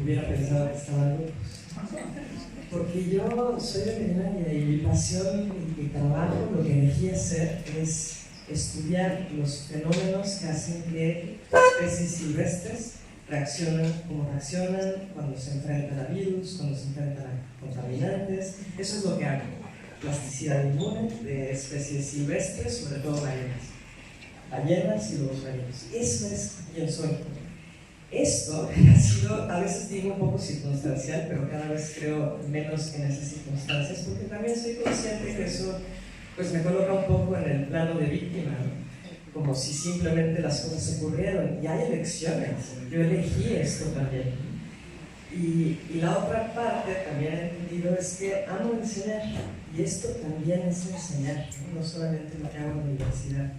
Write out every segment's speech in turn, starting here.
hubiera pensado que estaban locos. Porque yo soy veterinaria y mi pasión y mi trabajo, lo que elegí hacer es estudiar los fenómenos que hacen que especies silvestres reaccionan como reaccionan cuando se enfrentan a virus, cuando se enfrentan a contaminantes. Eso es lo que hago. Plasticidad inmune de especies silvestres, sobre todo ballenas y lobos marinos. Eso es quien soy. Esto ha sido, a veces digo un poco circunstancial, pero cada vez creo menos en esas circunstancias, porque también soy consciente que eso pues me coloca un poco en el plano de víctima, ¿no? Como si simplemente las cosas ocurrieron, y hay elecciones, yo elegí esto también. Y la otra parte también he entendido es que amo enseñar, y esto también es enseñar, no solamente lo que hago en la universidad.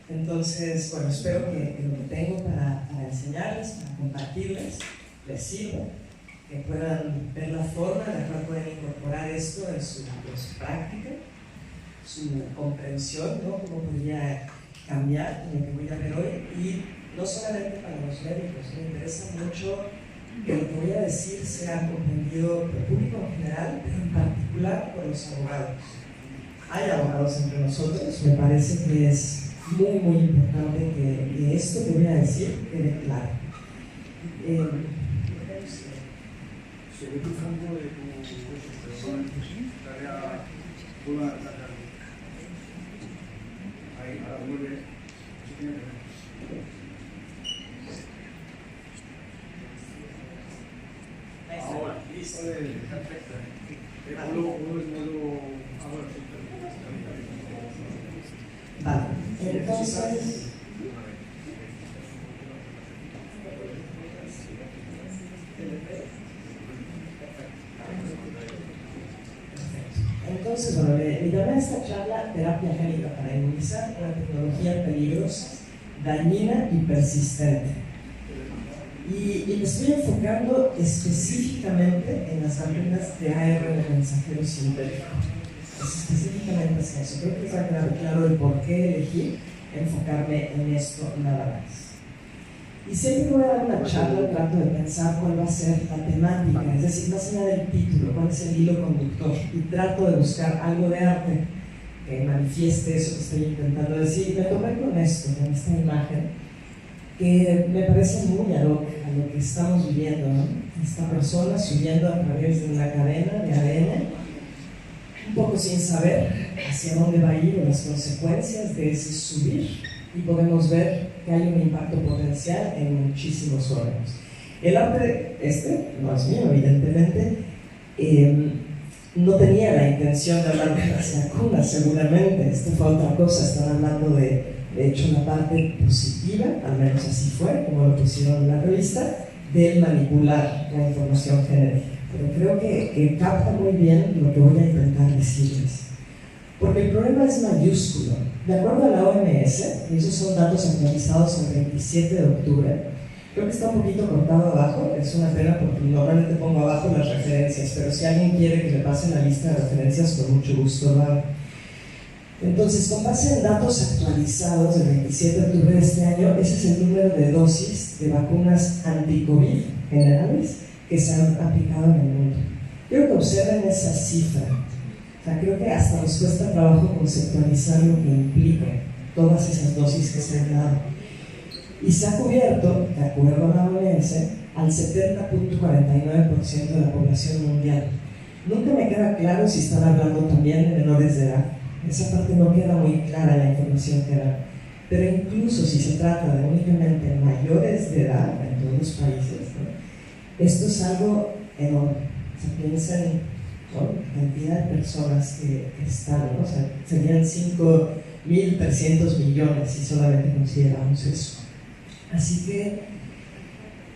Entonces, bueno, espero que lo que tengo para enseñarles, para compartirles, les sirva, que puedan ver la forma en la cual pueden incorporar esto en su práctica, su comprensión, ¿no? Cómo podría cambiar lo que voy a ver hoy, y no solamente para los médicos, me interesa mucho que lo que voy a decir sea comprendido por el público en general, pero en particular por los abogados. Hay abogados entre nosotros, me parece que es muy, muy importante que esto que voy a decir quede claro. Sobre tu campo de tu tarea, ahí, a la vuelve, ahora, listo, perfecto. Vale, entonces, bueno, le llamé a esta charla terapia génica para inmunizar una tecnología peligrosa, dañina y persistente. Y me estoy enfocando específicamente en las vacunas de ARN mensajero sintético. Específicamente es eso. Creo que está claro el por qué elegí enfocarme en esto nada más. Y siempre voy a dar una charla, trato de pensar cuál va a ser la temática, es decir, más allá del título, cuál es el hilo conductor, y trato de buscar algo de arte que manifieste eso que estoy intentando decir. Y me tomé con esto, con esta imagen, que me parece muy ad hoc a lo que estamos viviendo, ¿no? Esta persona subiendo a través de una cadena de ADN, un poco sin saber hacia dónde va a ir o las consecuencias de ese subir, y podemos ver que hay un impacto potencial en muchísimos órganos. El arte no es mío, evidentemente, no tenía la intención de hablar de las vacunas, seguramente, esto fue otra cosa, están hablando de hecho la parte positiva, al menos así fue, como lo pusieron en la revista, de manipular la información genética. Pero creo que capta muy bien lo que voy a intentar decirles. Porque el problema es mayúsculo. De acuerdo a la OMS, y esos son datos actualizados el 27 de octubre, creo que está un poquito cortado abajo, es una pena porque normalmente pongo abajo las referencias, pero si alguien quiere que le pase la lista de referencias, con mucho gusto lo hago. Entonces, con base en datos actualizados del 27 de octubre de este año, ese es el número de dosis de vacunas anti-COVID generales que se han aplicado en el mundo. Quiero que observen esa cifra. O sea, creo que hasta nos cuesta trabajo conceptualizar lo que implica todas esas dosis que se han dado. Y se ha cubierto, de acuerdo a la OMS, al 70.49% de la población mundial. Nunca me queda claro si están hablando también de menores de edad. Esa parte no queda muy clara en la información que dan. Pero incluso si se trata de únicamente mayores de edad en todos los países, ¿no? Esto es algo enorme. O sea, piensen, ¿no?, la cantidad de personas que están, ¿no? O sea, serían 5.300 millones si solamente consideramos eso. Así que,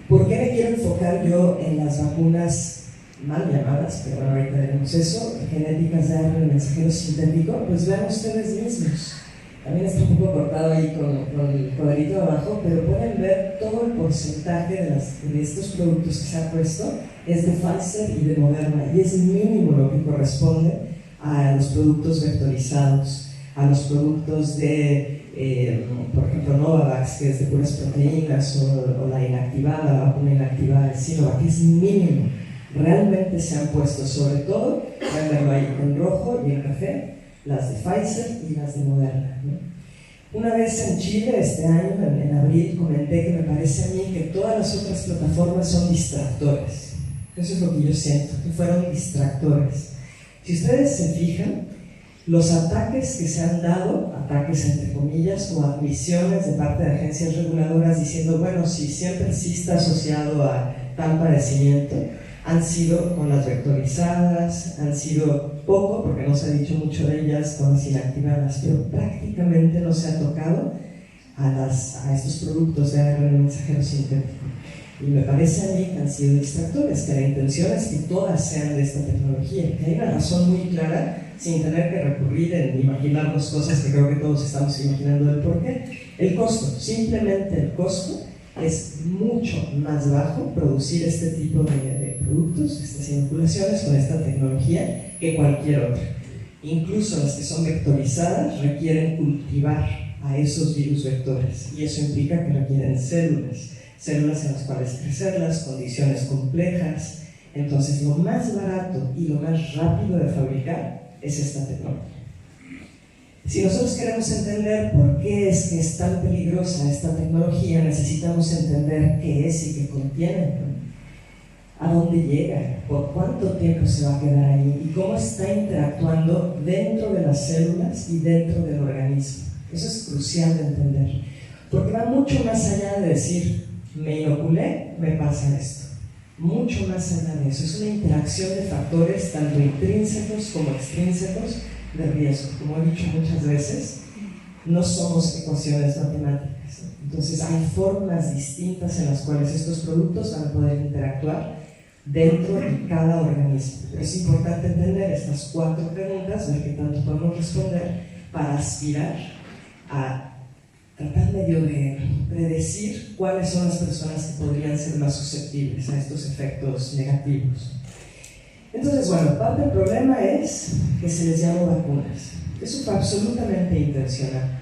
¿por qué me quiero enfocar yo en las vacunas mal llamadas, pero bueno, ahorita veremos eso, genéticas de ARN mensajero sintético? Pues vean ustedes mismos. También está un poco cortado ahí con el cuadrito abajo, pero pueden ver todo el porcentaje de estos productos que se ha puesto es de Pfizer y de Moderna, y es mínimo lo que corresponde a los productos vectorizados, a los productos de por ejemplo Novavax, que es de puras proteínas, o la inactivada, la vacuna inactivada de Sinovac, que es mínimo. Realmente se han puesto, sobre todo, pueden verlo ahí en rojo y en café, las de Pfizer y las de Moderna, ¿no? Una vez en Chile, este año, en abril, comenté que me parece a mí que todas las otras plataformas son distractores. Eso es lo que yo siento, que fueron distractores. Si ustedes se fijan, los ataques que se han dado, ataques entre comillas, o admisiones de parte de agencias reguladoras diciendo, bueno, si siempre sí está asociado a tal padecimiento, han sido con las vectorizadas, han sido poco, porque no se ha dicho mucho de ellas, con las inactivadas, pero prácticamente no se ha tocado a estos productos de ARN mensajero sintético. Y me parece a mí que han sido distractores, que la intención es que todas sean de esta tecnología, que hay una razón muy clara, sin tener que recurrir en imaginarnos cosas que creo que todos estamos imaginando del porqué. El costo, simplemente el costo, es mucho más bajo producir este tipo de productos, estas inoculaciones con esta tecnología que cualquier otra. Incluso las que son vectorizadas requieren cultivar a esos virus vectores, y eso implica que requieren células en las cuales crecerlas, condiciones complejas. Entonces lo más barato y lo más rápido de fabricar es esta tecnología. Si nosotros queremos entender por qué es que es tan peligrosa esta tecnología, necesitamos entender qué es y qué contiene, ¿no? A dónde llega, por cuánto tiempo se va a quedar ahí y cómo está interactuando dentro de las células y dentro del organismo. Eso es crucial de entender, porque va mucho más allá de decir, me inoculé, me pasa esto. Mucho más allá de eso, es una interacción de factores tanto intrínsecos como extrínsecos de riesgo. Como he dicho muchas veces, no somos ecuaciones matemáticas, ¿no? Entonces hay formas distintas en las cuales estos productos van a poder interactuar dentro de cada organismo. Pero es importante entender estas 4 preguntas, ver qué tanto podemos responder para aspirar a tratar medio de predecir cuáles son las personas que podrían ser más susceptibles a estos efectos negativos. Entonces, bueno, parte del problema es que se les llama vacunas. Eso fue absolutamente intencional.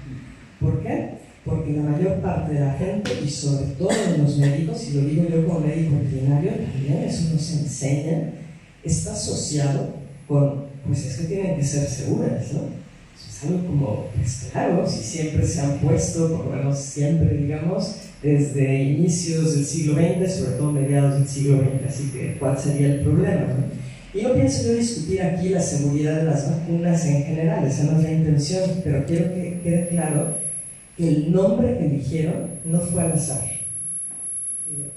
¿Por qué? Porque la mayor parte de la gente, y sobre todo de los médicos, y lo digo yo como médico veterinario, también eso nos enseña, está asociado con, pues es que tienen que ser seguras, ¿no? Es algo como, pues claro, si siempre se han puesto, por lo menos siempre, digamos, desde inicios del siglo XX, sobre todo mediados del siglo XX, así que ¿cuál sería el problema, no? Y no pienso yo discutir aquí la seguridad de las vacunas en general, esa no es la intención, pero quiero que quede claro que el nombre que eligieron no fue al azar.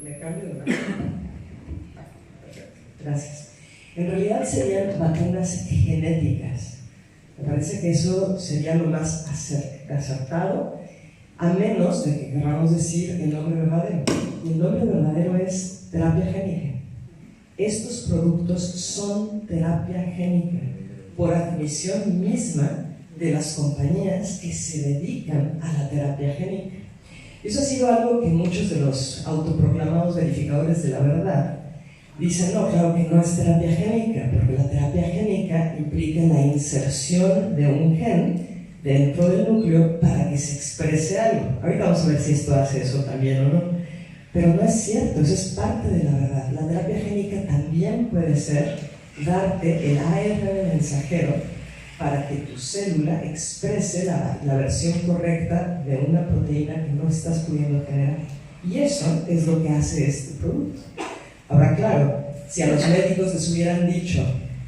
¿Me cambio de mano? Perfecto, gracias. En realidad serían vacunas genéticas. Me parece que eso sería lo más acertado, a menos de que queramos decir el nombre verdadero. Y el nombre verdadero es terapia génica. Estos productos son terapia génica por admisión misma de las compañías que se dedican a la terapia génica. Eso ha sido algo que muchos de los autoproclamados verificadores de la verdad dicen, no, claro que no es terapia génica, porque la terapia génica implica la inserción de un gen dentro del núcleo para que se exprese algo. Ahorita vamos a ver si esto hace eso también o no. Pero no es cierto, eso es parte de la verdad. La terapia génica también puede ser darte el ARN mensajero para que tu célula exprese la versión correcta de una proteína que no estás pudiendo generar. Y eso es lo que hace este producto. Ahora, claro, si a los médicos les hubieran dicho,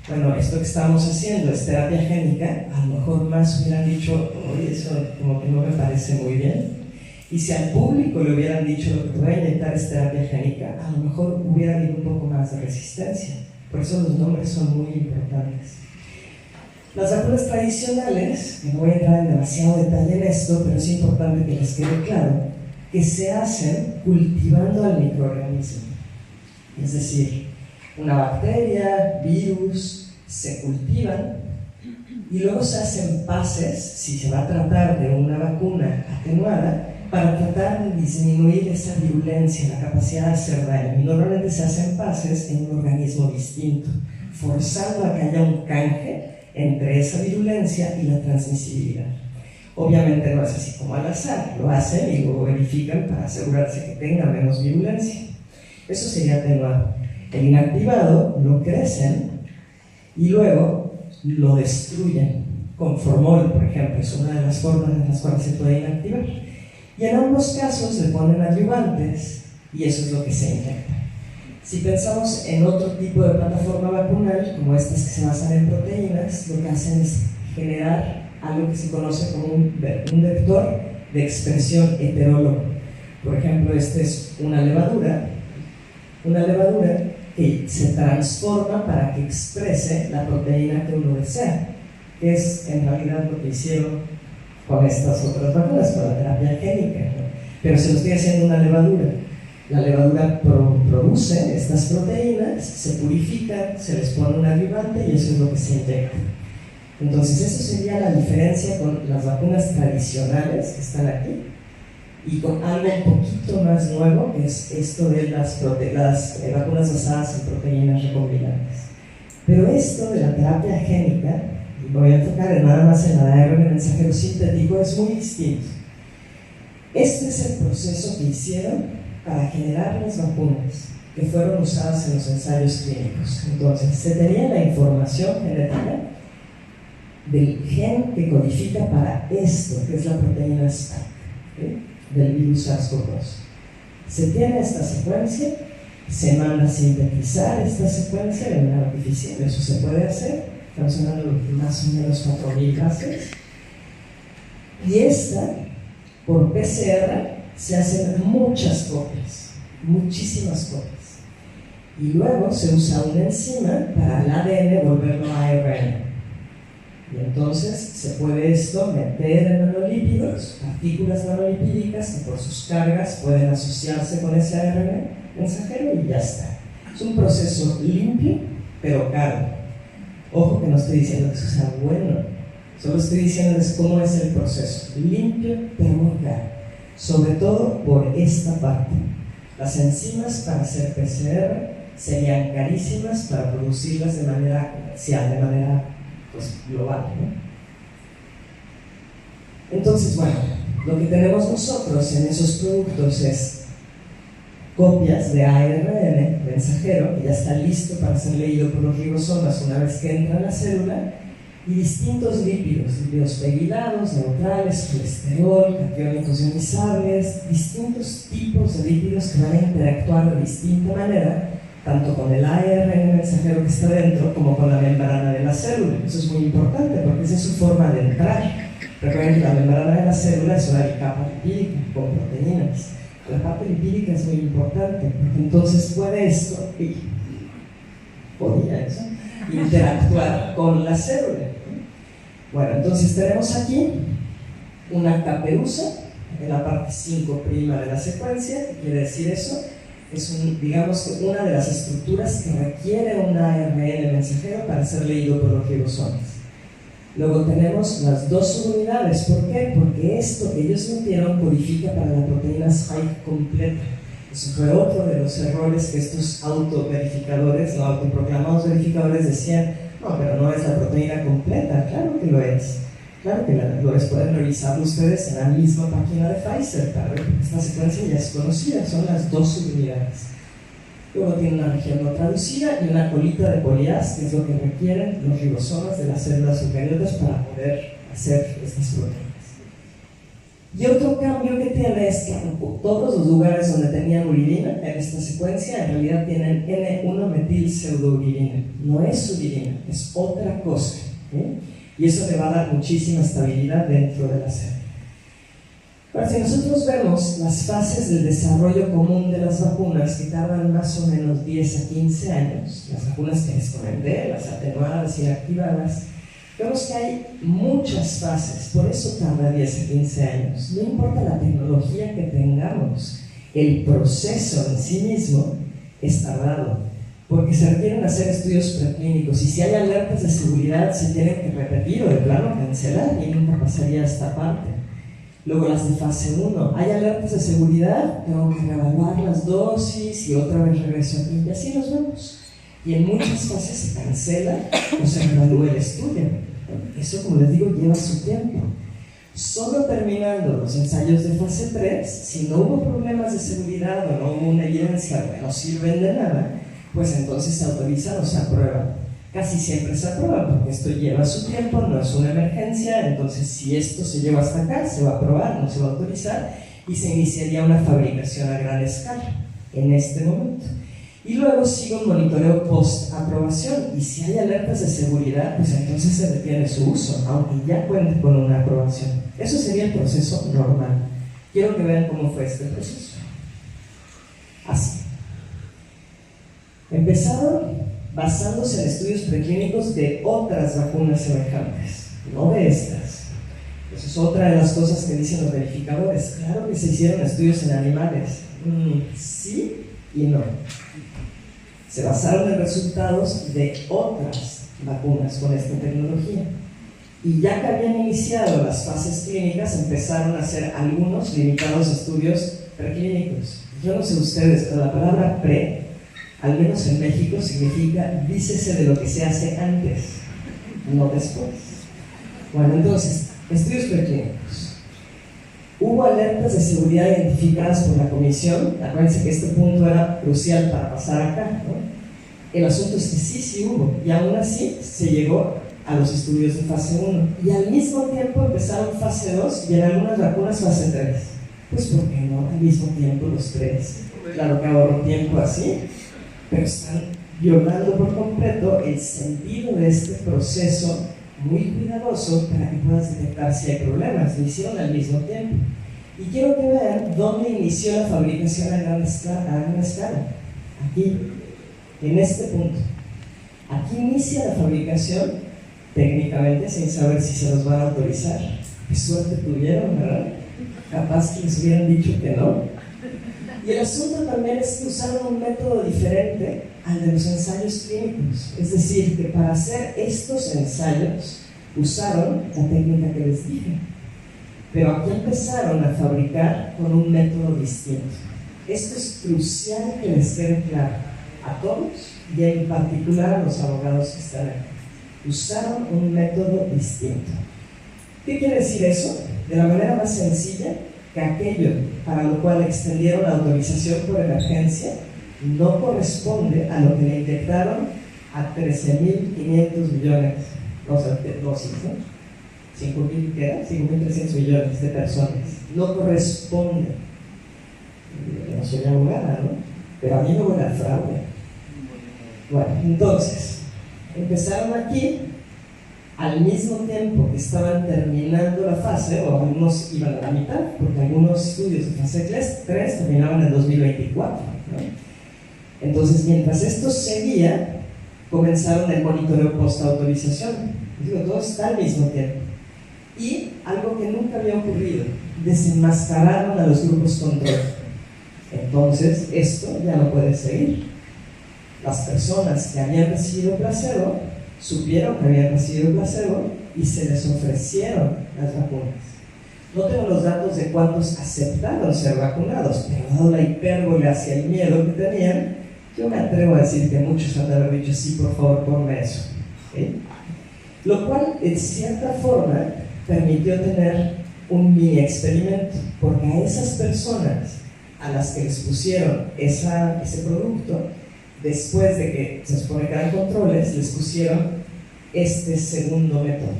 bueno, esto que estamos haciendo es terapia génica, a lo mejor más hubieran dicho, oye, eso como que no me parece muy bien. Y si al público le hubieran dicho lo que te voy a inyectar es terapia génica, a lo mejor hubiera habido un poco más de resistencia. Por eso los nombres son muy importantes. Las vacunas tradicionales, que no voy a entrar en demasiado detalle en esto, pero es importante que les quede claro, que se hacen cultivando al microorganismo. Es decir, una bacteria, virus, se cultivan y luego se hacen pases, si se va a tratar de una vacuna atenuada, para tratar de disminuir esa virulencia, la capacidad de hacer daño. Y normalmente se hacen pases en un organismo distinto, forzando a que haya un canje entre esa virulencia y la transmisibilidad. Obviamente no es así como al azar, lo hacen y luego verifican para asegurarse que tenga menos virulencia. Eso sería atenuado. El inactivado lo crecen y luego lo destruyen con formol, por ejemplo, es una de las formas en las cuales se puede inactivar. Y en ambos casos le ponen adyuvantes y eso es lo que se inyecta. Si pensamos en otro tipo de plataforma vacunal, como estas que se basan en proteínas, lo que hacen es generar algo que se conoce como un vector de expresión heterólogo. Por ejemplo, esta es una levadura que se transforma para que exprese la proteína que uno desea, que es en realidad lo que hicieron con estas otras vacunas, con la terapia génica, ¿no? Pero se lo estoy haciendo una levadura. La levadura produce estas proteínas, se purifican, se les pone un adyuvante y eso es lo que se inyecta. Entonces, eso sería la diferencia con las vacunas tradicionales que están aquí y con algo un poquito más nuevo, que es esto de las vacunas basadas en proteínas recombinantes. Pero esto de la terapia génica, y me voy a enfocar nada más en la ARN mensajero sintético, es muy distinto. Este es el proceso que hicieron para generar las vacunas que fueron usadas en los ensayos clínicos. Entonces, se tenía la información genética del gen que codifica para esto, que es la proteína Spike, ¿sí?, del virus SARS-CoV-2. Se tiene esta secuencia, se manda a sintetizar esta secuencia de manera artificial, eso se puede hacer, estamos hablando de más o menos 4.000 bases, y esta, por PCR, se hacen muchas copias, muchísimas copias. Y luego se usa una enzima para el ADN volverlo a ARN. Y entonces se puede esto meter en nanolípidos, partículas nanolipídicas que por sus cargas pueden asociarse con ese ARN mensajero y ya está. Es un proceso limpio, pero caro. Ojo que no estoy diciendo que eso sea bueno, solo estoy diciéndoles cómo es el proceso. Limpio, pero muy caro. Sobre todo por esta parte. Las enzimas para hacer PCR serían carísimas para producirlas de manera comercial, de manera global, ¿no? Entonces, bueno, lo que tenemos nosotros en esos productos es copias de ARN mensajero que ya está listo para ser leído por los ribosomas una vez que entra en la célula, y distintos lípidos pegylados, neutrales, colesterol, catiónicos ionizables, distintos tipos de lípidos que van a interactuar de distinta manera, tanto con el ARN mensajero que está dentro como con la membrana de la célula. Eso es muy importante porque esa es su forma de entrar. Recuerden que la membrana de la célula es una capa lipídica con proteínas. La parte lipídica es muy importante porque entonces puede esto, podía eso, interactuar con la célula. Bueno, entonces tenemos aquí una caperuza en la parte 5' de la secuencia. ¿Qué quiere decir eso? Es digamos que una de las estructuras que requiere un ARN mensajero para ser leído por los ribosomas. Luego tenemos las dos subunidades. ¿Por qué? Porque esto que ellos metieron codifica para la proteína Spike completa. Eso fue otro de los errores que estos autoverificadores, no autoproclamados verificadores, decían: no, pero no es la proteína completa. Claro que lo es. Claro que lo es. Pueden revisarlo ustedes en la misma página de Pfizer para ver, porque esta secuencia ya es conocida, son las dos subunidades. Luego tiene una región no traducida y una colita de polias, que es lo que requieren los ribosomas de las células eucariotas para poder hacer estas proteínas. Y otro cambio que tiene es que todos los lugares donde tenían uridina en esta secuencia en realidad tienen N1-metil-pseudouridina. No es uridina, es otra cosa, ¿sí? Y eso le va a dar muchísima estabilidad dentro de la célula. Ahora, si nosotros vemos las fases del desarrollo común de las vacunas, que tardan más o menos 10 a 15 años, las vacunas que les comenté, las atenuadas y activadas, vemos que hay muchas fases, por eso tarda 10 a 15 años. No importa la tecnología que tengamos, el proceso en sí mismo es tardado, porque se requieren hacer estudios preclínicos y si hay alertas de seguridad se tienen que repetir o de plano cancelar y nunca pasaría esta parte. Luego las de fase 1, hay alertas de seguridad, tengo que reevaluar las dosis y otra vez regreso aquí y así nos vemos. Y en muchas fases se cancela o se reevalúa el estudio. Eso, como les digo, lleva su tiempo. Solo terminando los ensayos de fase 3, si no hubo problemas de seguridad o no hubo una evidencia que no sirven de nada, pues entonces se autorizan o se aprueban. Casi siempre se aprueban porque esto lleva su tiempo, no es una emergencia, entonces si esto se lleva hasta acá, se va a aprobar, no se va a autorizar y se iniciaría una fabricación a gran escala en este momento. Y luego sigue un monitoreo post-aprobación y si hay alertas de seguridad, pues entonces se detiene su uso, aunque ya cuente con una aprobación. Eso sería el proceso normal. Quiero que vean cómo fue este proceso. Así. Empezaron basándose en estudios preclínicos de otras vacunas semejantes, no de estas. Esa es otra de las cosas que dicen los verificadores. Claro que se hicieron estudios en animales. Sí y no. Se basaron en resultados de otras vacunas con esta tecnología. Y ya que habían iniciado las fases clínicas, empezaron a hacer algunos limitados estudios preclínicos. Yo no sé ustedes, pero la palabra pre, al menos en México, significa dícese de lo que se hace antes, no después. Bueno, entonces, estudios preclínicos. Hubo alertas de seguridad identificadas por la comisión. Acuérdense que este punto era crucial para pasar acá, ¿no? El asunto es que sí hubo, y aún así se llegó a los estudios de fase 1. Y al mismo tiempo empezaron fase 2 y en algunas vacunas fase 3. Pues ¿por qué no al mismo tiempo los tres? Claro que ahorro tiempo así, pero están violando por completo el sentido de este proceso muy cuidadoso para que puedas detectar si hay problemas. Lo hicieron al mismo tiempo. Y quiero que vean dónde inició la fabricación a gran escala. Aquí, en este punto. Aquí inicia la fabricación técnicamente sin saber si se los van a autorizar. Qué suerte tuvieron, ¿verdad? Capaz que les hubieran dicho que no. Y el asunto también es que usaron un método diferente al de los ensayos clínicos. Es decir, que para hacer estos ensayos usaron la técnica que les dije. Pero aquí empezaron a fabricar con un método distinto. Esto es crucial que les quede claro a todos y en particular a los abogados que están aquí. Usaron un método distinto. ¿Qué quiere decir eso? De la manera más sencilla, que aquello para lo cual extendieron la autorización por emergencia no corresponde a lo que le inyectaron a 13.500 millones, o sea, de dosis, ¿no? 5.300 millones de personas. No corresponde. Yo no soy abogada, ¿no? Pero a mí me huele a fraude. Bueno, entonces, empezaron aquí al mismo tiempo que estaban terminando la fase, o algunos iban a la mitad, porque algunos estudios de fase 3 terminaban en 2024, ¿no? Entonces, mientras esto seguía, comenzaron el monitoreo post-autorización. Digo, todo está al mismo tiempo. Y algo que nunca había ocurrido, desenmascararon a los grupos control. Entonces, esto ya no puede seguir. Las personas que habían recibido placebo supieron que habían recibido placebo y se les ofrecieron las vacunas. No tengo los datos de cuántos aceptaron ser vacunados, pero dado la hipérbole hacia el miedo que tenían, yo me atrevo a decir que muchos han de haber dicho, sí, por favor, ponme eso. ¿Okay? Lo cual, en cierta forma, permitió tener un mini experimento, porque a esas personas a las que les pusieron ese producto, después de que se supone que eran controles, les pusieron este segundo método.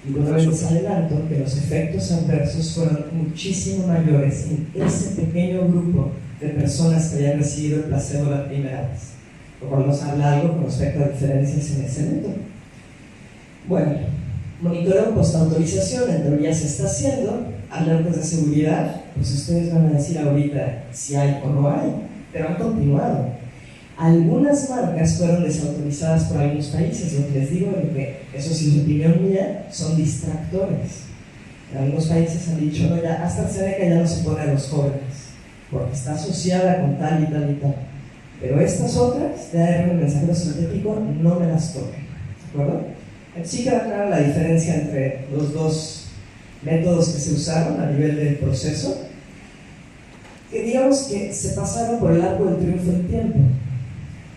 Y bueno, les adelanto que los efectos adversos fueron muchísimo mayores en ese pequeño grupo de personas que habían recibido el placebo la primera vez. Lo cual nos habla algo con respecto a diferencias en ese método. Bueno, monitoreo post-autorización, en teoría se está haciendo. Alertas de seguridad, pues ustedes van a decir ahorita si hay o no hay, pero han continuado. Algunas marcas fueron desautorizadas por algunos países. Lo que les digo es que, eso sí es opinión mía, son distractores. En algunos países han dicho, no, ya AstraZeneca ya no se pone a los jóvenes, porque está asociada con tal y tal y tal. Pero estas otras, de ARN mensajero sintético, no me las toquen. ¿De acuerdo? Sí queda clara la diferencia entre los dos métodos que se usaron a nivel del proceso, que digamos que se pasaron por el arco del triunfo del tiempo.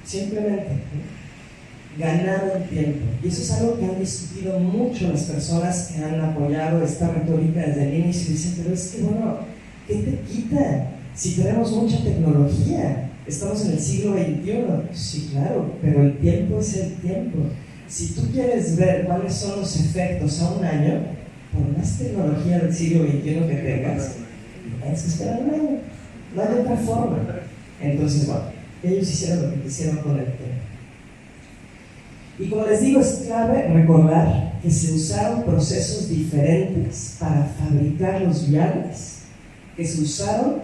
Simplemente. ganar el tiempo. Y eso es algo que han discutido mucho las personas que han apoyado esta retórica desde el inicio. Dicen, pero es que bueno, ¿qué te quita? Si tenemos mucha tecnología, estamos en el siglo XXI. Sí, claro, pero el tiempo es el tiempo. Si tú quieres ver cuáles son los efectos a un año, por más tecnología del siglo XXI que tengas, tienes que esperar un año. No hay otra forma. Entonces, bueno, ellos hicieron lo que quisieron con el tiempo. Y como les digo, es clave recordar que se usaron procesos diferentes para fabricar los viales que se usaron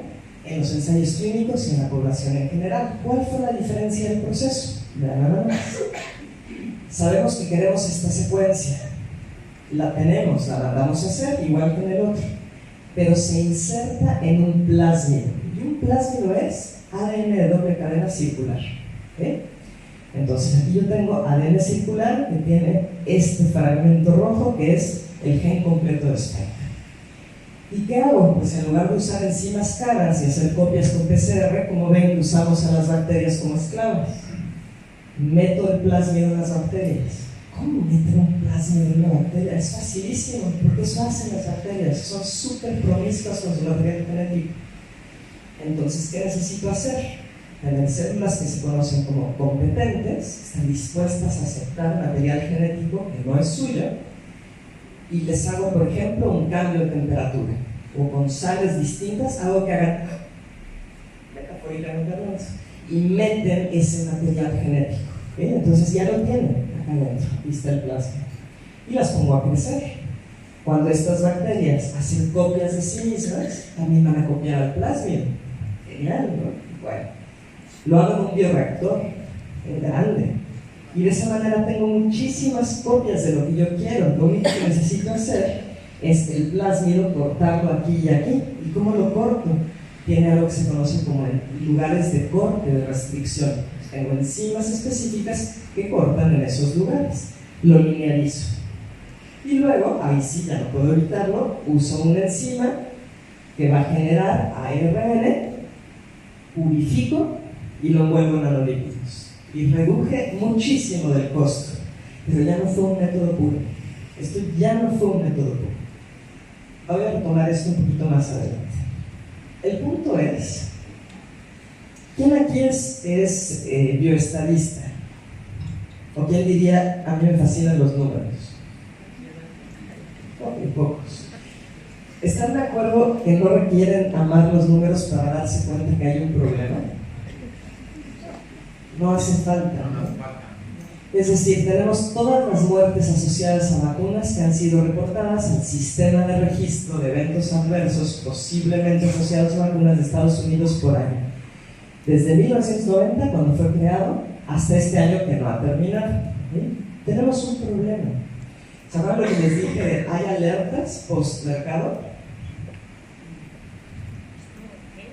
en los ensayos clínicos y en la población en general. ¿Cuál fue la diferencia del proceso? Nada más. Sabemos que queremos esta secuencia, la tenemos, la mandamos a hacer igual que en el otro, pero se inserta en un plásmido. Y un plásmido es ADN de doble cadena circular. ¿Okay? Entonces aquí yo tengo ADN circular que tiene este fragmento rojo que es el gen completo de Spike. ¿Y qué hago? Pues en lugar de usar enzimas caras y hacer copias con PCR, como ven, usamos a las bacterias como esclavas. Meto el plásmido en las bacterias. ¿Cómo meter un plásmido en una bacteria? Es facilísimo, porque eso hacen las bacterias. Son súper promiscuas con su material genético. Entonces, ¿qué necesito hacer? Tener células que se conocen como competentes, están dispuestas a aceptar material genético que no es suyo, y les hago, por ejemplo, un cambio de temperatura, o con sales distintas hago que hagan metafóricamente y meten ese material genético. ¿Okay? Entonces ya lo tienen acá adentro, aquí está el plasma, y las pongo a crecer. Cuando estas bacterias hacen copias de sí mismas, también van a copiar al plásmido. Genial, ¿no? Bueno. Lo hago en un bioreactor grande y de esa manera tengo muchísimas copias de lo que yo quiero. Lo único que necesito hacer es el plásmido, cortarlo aquí y aquí. ¿Y cómo lo corto? Tiene algo que se conoce como lugares de corte, de restricción. Tengo enzimas específicas que cortan en esos lugares. Lo linealizo. Y luego, ahí sí ya no puedo evitarlo, uso una enzima que va a generar ARN, purifico y lo envuelvo en nanolípidos. Y reduje muchísimo del costo, pero ya no fue un método puro. Esto ya no fue un método puro. Voy a retomar esto un poquito más adelante. El punto es, ¿quién aquí es bioestadista? ¿O quién diría, a mí me fascinan los números? Ok, pocos. ¿Están de acuerdo que no requieren amar los números para darse cuenta que hay un problema? No hace falta, ¿no? Es decir, tenemos todas las muertes asociadas a vacunas que han sido reportadas al sistema de registro de eventos adversos posiblemente asociados a vacunas de Estados Unidos por año. Desde 1990, cuando fue creado, hasta este año que no ha terminado. ¿Sí? Tenemos un problema. ¿Saben lo que les dije? ¿Hay alertas post-mercado?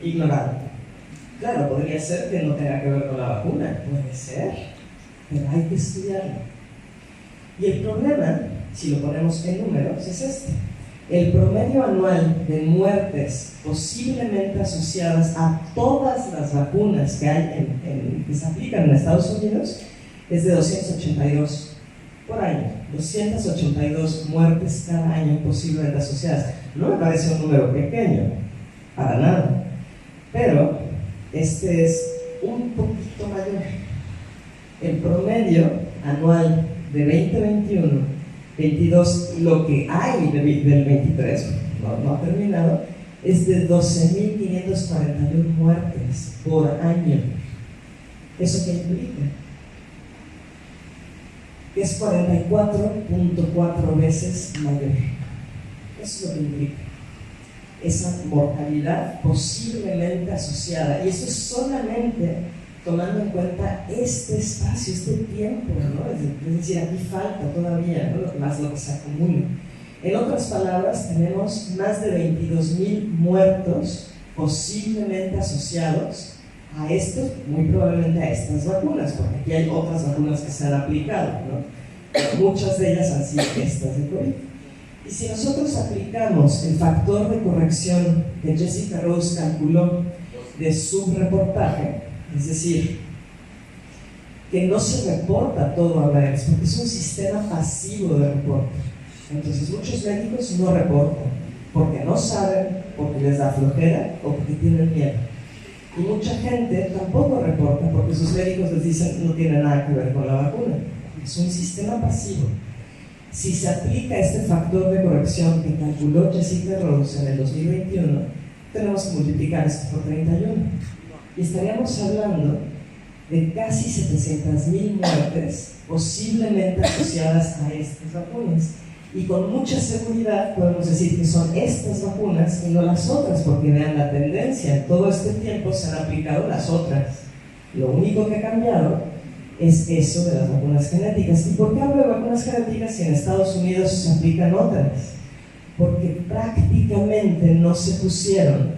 Ignorado. Claro, podría ser que no tenga que ver con la vacuna, puede ser, pero hay que estudiarlo. Y el problema, si lo ponemos en números, es este. El promedio anual de muertes posiblemente asociadas a todas las vacunas que hay que se aplican en Estados Unidos es de 282 por año. 282 muertes cada año posiblemente asociadas. No me parece un número pequeño, para nada, pero este es un poquito mayor. El promedio anual de 2021, 22, lo que hay del 23, no ha terminado, es de 12.541 muertes por año. ¿Eso qué implica? Que es 44.4 veces mayor. Eso es lo que implica. Esa mortalidad posiblemente asociada, y eso es solamente tomando en cuenta este espacio, este tiempo, ¿no? Es decir, aquí falta todavía, ¿no? Lo que se acumula. En otras palabras, tenemos más de 22.000 muertos posiblemente asociados a estos, muy probablemente a estas vacunas, porque aquí hay otras vacunas que se han aplicado, ¿no? Pero muchas de ellas han sido estas de COVID. Y si nosotros aplicamos el factor de corrección que Jessica Rose calculó de su reportaje, es decir, que no se reporta todo a redes, porque es un sistema pasivo de reporte. Entonces muchos médicos no reportan, porque no saben, porque les da flojera o porque tienen miedo. Y mucha gente tampoco reporta porque sus médicos les dicen no tiene nada que ver con la vacuna. Es un sistema pasivo. Si se aplica este factor de corrección que calculó Jessica Rose en el 2021, tenemos que multiplicar esto por 31. Y estaríamos hablando de casi 700,000 muertes posiblemente asociadas a estas vacunas. Y con mucha seguridad podemos decir que son estas vacunas y no las otras, porque vean la tendencia, en todo este tiempo se han aplicado las otras. Lo único que ha cambiado es eso de las vacunas genéticas. ¿Y por qué hablo de vacunas genéticas si en Estados Unidos se aplican otras? Porque prácticamente no se pusieron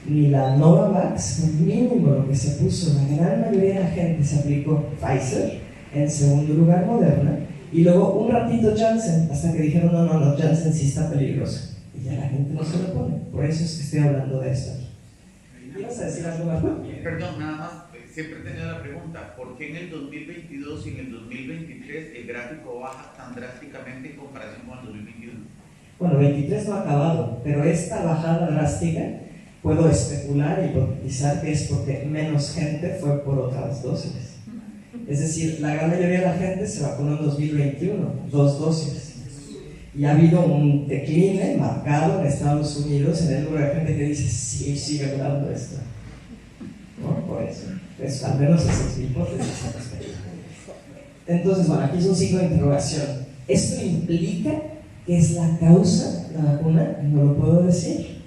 ni la Novavax, mínimo lo que se puso, la gran mayoría de la gente se aplicó Pfizer, en segundo lugar Moderna, y luego un ratito Janssen, hasta que dijeron no, Janssen sí está peligroso. Y ya la gente no se lo pone. Por eso es que estoy hablando de esto. ¿Ibas a decir algo más? Perdón, nada más, siempre he tenido la pregunta, ¿por qué en el 2022 y en el 2023 el gráfico baja tan drásticamente en comparación con el 2021? Bueno, 23 no ha acabado, pero esta bajada drástica puedo especular y hipotetizar que es porque menos gente fue por otras dosis. Es decir, la gran mayoría de la gente se vacunó en 2021, 2 dosis. Y ha habido un decline marcado en Estados Unidos en el número de gente que dice, sí, sigue dando esto. ¿No? Por eso. Pues, al menos esa es mi hipótesis al respecto. Entonces, bueno, aquí es un signo de interrogación. ¿Esto implica que es la causa de la vacuna? No lo puedo decir.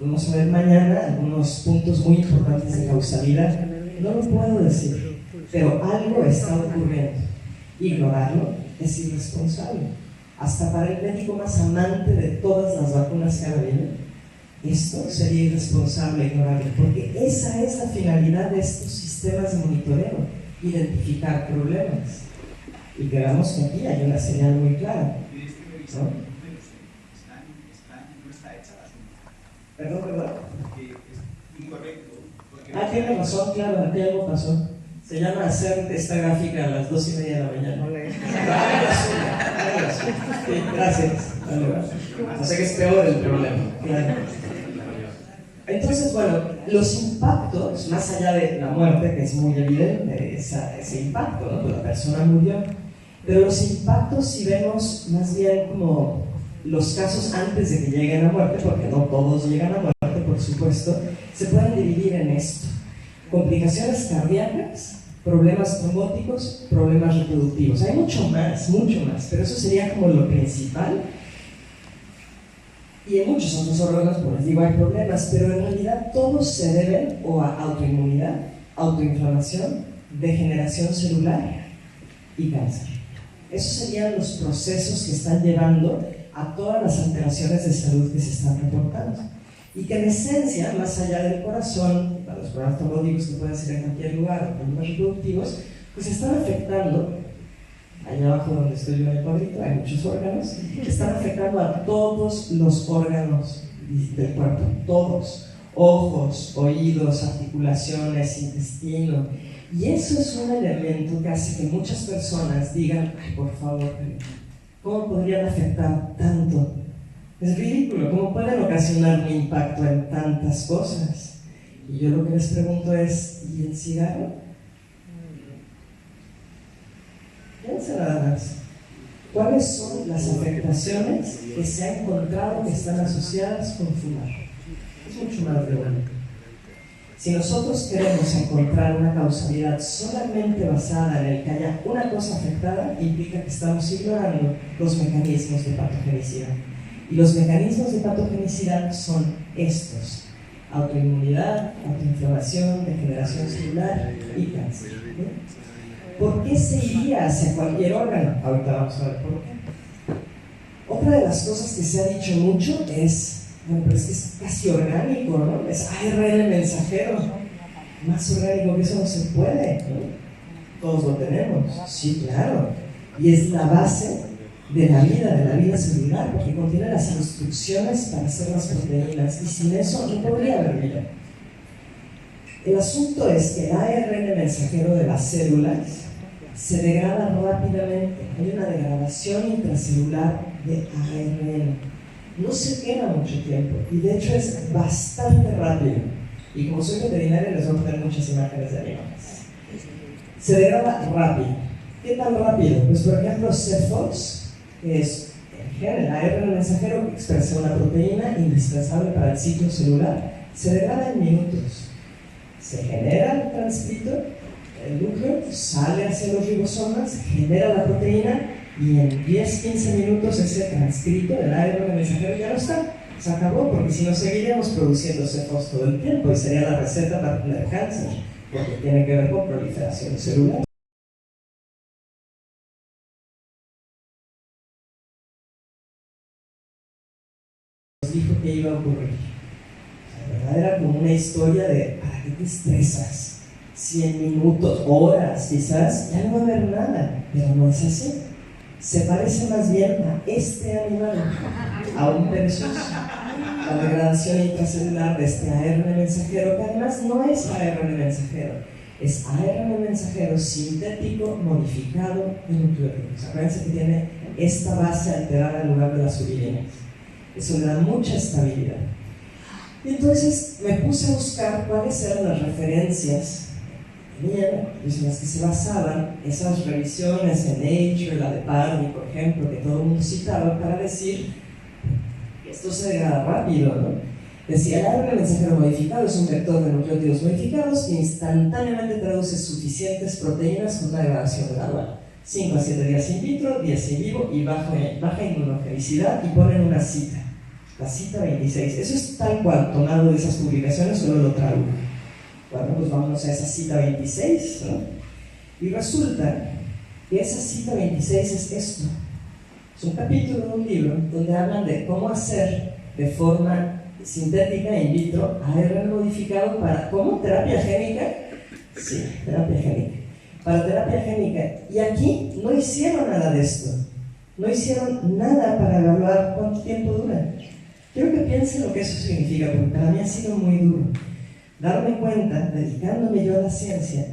Vamos a ver mañana algunos puntos muy importantes de causalidad. No lo puedo decir. Pero algo está ocurriendo. Ignorarlo es irresponsable. Hasta para el médico más amante de todas las vacunas que ha habido, esto sería irresponsable ignorarlo, porque esa es la finalidad de estos sistemas de monitoreo, identificar problemas. Y veamos que aquí hay una señal muy clara. ¿No? No está hecha la suma. Perdón. Que es incorrecto. Tiene razón, claro, aquí algo pasó. Se llama hacer esta gráfica a las 2:30 de la mañana. Sí, gracias. O sea que es peor el problema. Claro. Entonces, bueno, los impactos, más allá de la muerte, que es muy evidente, ese impacto, ¿no? Pues la persona murió. Pero los impactos, si vemos más bien como los casos antes de que lleguen a muerte, porque no todos llegan a muerte, por supuesto, se pueden dividir en esto: complicaciones cardíacas, problemas trombóticos, problemas reproductivos. Hay mucho más, pero eso sería como lo principal. Y en muchos otros órganos, como les digo, hay problemas, pero en realidad todos se deben o a autoinmunidad, autoinflamación, degeneración celular y cáncer. Esos serían los procesos que están llevando a todas las alteraciones de salud que se están reportando. Y que en esencia, más allá del corazón, para los problemas trombóticos que pueden ser en cualquier lugar, o problemas reproductivos, pues están afectando, allá abajo donde estoy yo en el cuadrito, hay muchos órganos, que están afectando a todos los órganos del cuerpo, todos: ojos, oídos, articulaciones, intestino. Y eso es un elemento que hace que muchas personas digan, ay, por favor, ¿cómo podrían afectar tanto? Es ridículo, ¿cómo pueden ocasionar un impacto en tantas cosas? Y yo lo que les pregunto es, ¿y el cigarro? Piensa nada más. ¿Cuáles son las afectaciones que se ha encontrado que están asociadas con fumar? Es mucho más de bueno. Si nosotros queremos encontrar una causalidad solamente basada en el que haya una cosa afectada, implica que estamos ignorando los mecanismos de patogenicidad. Y los mecanismos de patogenicidad son estos: autoinmunidad, autoinflamación, degeneración celular y cáncer. ¿Por qué se iría hacia cualquier órgano? Ahorita vamos a ver por qué. Otra de las cosas que se ha dicho mucho es, bueno, pero es que es casi orgánico, ¿no? Es ARN mensajero. Más orgánico que eso no se puede, ¿no? Todos lo tenemos. Sí, claro. Y es la base de la vida celular, porque contiene las instrucciones para hacer las proteínas, y sin eso no podría haber vida. El asunto es que el ARN mensajero de las células se degrada rápidamente. Hay una degradación intracelular de ARN. No se queda mucho tiempo y de hecho es bastante rápido. Y como soy veterinario, les voy a poner muchas imágenes de animales. Se degrada rápido. ¿Qué tan rápido? Pues por ejemplo, CFOX, que es el gen, el ARN mensajero que expresa una proteína indispensable para el ciclo celular, se degrada en minutos. Se genera el transcrito, el núcleo sale hacia los ribosomas, genera la proteína y en 10-15 minutos ese transcrito del ARN mensajero ya no está. Se acabó, porque si no seguiríamos produciendo CFOX todo el tiempo y sería la receta para tener cáncer, porque tiene que ver con proliferación celular. Nos dijo que iba a ocurrir. La verdad era como una historia de ¿para qué te estresas? 100 minutos, horas quizás, ya no va a haber nada, pero no es así. Se parece más bien a este animal, a un perezoso. La degradación intracelular de este ARN mensajero, que además no es ARN mensajero, es ARN mensajero sintético modificado en nucleótidos. Acuérdense que tiene esta base alterada en lugar de las urinas. Eso le da mucha estabilidad. Y entonces me puse a buscar cuáles eran las referencias en las que se basaban esas revisiones en Nature, la de Pardy, por ejemplo, que todo el mundo citaba para decir que esto se degrada rápido, ¿no? Decía, el ARN mensajero modificado es un vector de nucleótidos modificados que instantáneamente traduce suficientes proteínas con una degradación gradual. 5 a 7 días in vitro, 10 in vivo y baja inmunogenicidad, y ponen una cita, la cita 26. Eso es tal cual tomado de esas publicaciones, solo lo traigo. Bueno, pues vámonos a esa cita 26, ¿no? Y resulta que esa cita 26 es esto. Es un capítulo de un libro donde hablan de cómo hacer de forma sintética in vitro ARN modificado para, ¿cómo? ¿Terapia génica? Sí, terapia génica. Para terapia génica. Y aquí no hicieron nada de esto. No hicieron nada para evaluar cuánto tiempo dura. Quiero que piensen lo que eso significa, porque para mí ha sido muy duro. Darme cuenta, dedicándome yo a la ciencia,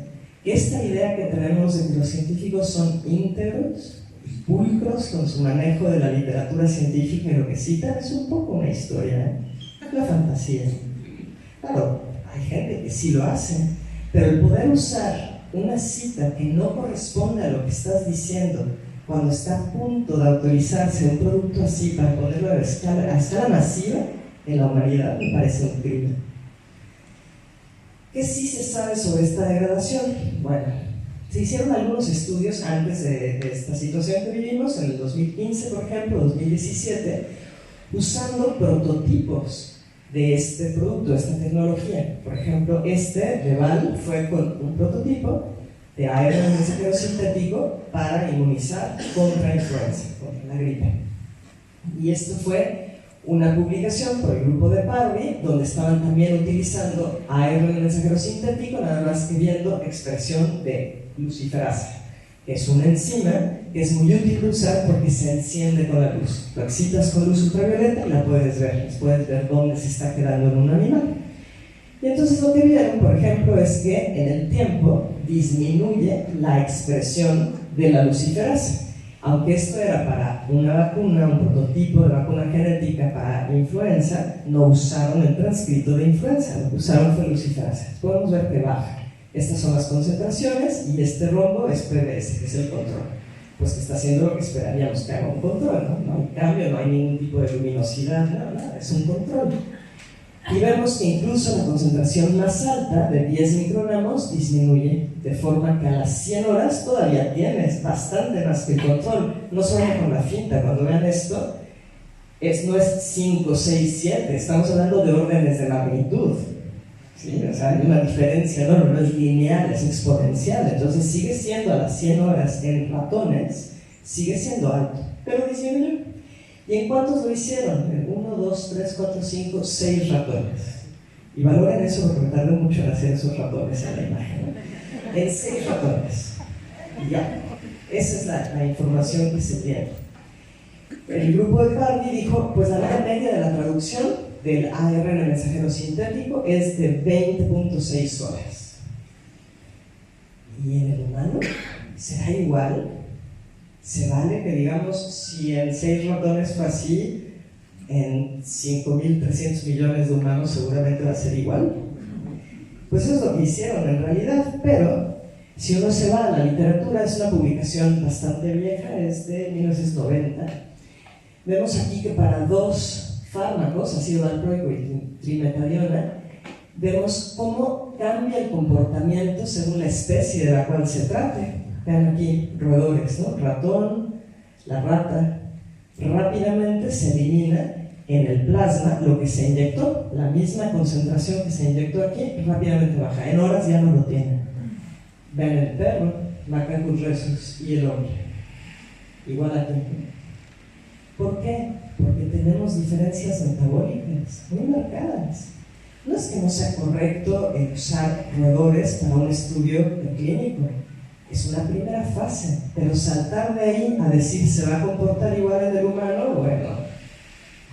que esta idea que tenemos de que los científicos son íntegros y pulcros con su manejo de la literatura científica y lo que citan es un poco una historia, ¿eh? La fantasía. Claro, hay gente que sí lo hace, pero el poder usar una cita que no corresponde a lo que estás diciendo cuando está a punto de autorizarse un producto así para ponerlo a escala masiva en la humanidad me parece un crimen. ¿Qué sí se sabe sobre esta degradación? Bueno, se hicieron algunos estudios antes de esta situación que vivimos, en el 2015, por ejemplo, 2017, usando prototipos de este producto, de esta tecnología. Por ejemplo, de Val fue con un prototipo de ARN mensajero sintético para inmunizar contra influenza, contra la gripe. Y esto fue una publicación por el grupo de Pardy, donde estaban también utilizando ARN mensajero sintético, nada más que viendo expresión de luciferasa, que es una enzima que es muy útil de usar porque se enciende con la luz. Lo excitas con luz ultravioleta y la puedes ver dónde se está quedando en un animal. Y entonces lo que vieron, por ejemplo, es que en el tiempo disminuye la expresión de la luciferasa. Aunque esto era para una vacuna, un prototipo de vacuna genética para influenza, no usaron el transcrito de influenza, lo que usaron fue luciferasa. Podemos ver que baja. Estas son las concentraciones y este rombo es PBS, que es el control. Pues que está haciendo lo que esperaríamos que haga un control, ¿no? No hay cambio, no hay ningún tipo de luminosidad, nada, es un control. Y vemos que incluso la concentración más alta, de 10 microgramos, disminuye, de forma que a las 100 horas todavía tienes bastante más que el control. No se vayan con la finta, cuando vean esto, no es 5, 6, 7, estamos hablando de órdenes de magnitud. ¿Sí? O sea, hay una diferencia, no es lineal, es exponencial. Entonces sigue siendo a las 100 horas en ratones, sigue siendo alto, pero disminuyó. ¿Y en cuántos lo hicieron? En 1, 2, 3, 4, 5, 6 ratones. Y valoren eso porque me tardé mucho en hacer esos ratones en la imagen, ¿no? En 6 ratones. Y ya, esa es la información que se tiene. El grupo de Pardy dijo, pues la media de la traducción del ARN mensajero sintético es de 20.6 horas. ¿Y en el humano? ¿será igual? ¿Se vale que digamos, si en 6 ratones fue así, en 5.300 millones de humanos seguramente va a ser igual? Pues eso es lo que hicieron en realidad, pero si uno se va a la literatura, es una publicación bastante vieja, es de 1990. Vemos aquí que para 2 fármacos, ácido valproico y trimetadiona, vemos cómo cambia el comportamiento según la especie de la cual se trate. Vean aquí roedores, ¿no? Ratón, la rata, rápidamente se elimina en el plasma lo que se inyectó, la misma concentración que se inyectó aquí, rápidamente baja, en horas ya no lo tiene. Vean el perro, Macacus rhesus, y el hombre, igual aquí. ¿Por qué? Porque tenemos diferencias metabólicas muy marcadas. No es que no sea correcto usar roedores para un estudio clínico, es una primera fase, pero saltar de ahí a decir se va a comportar igual en el humano, bueno,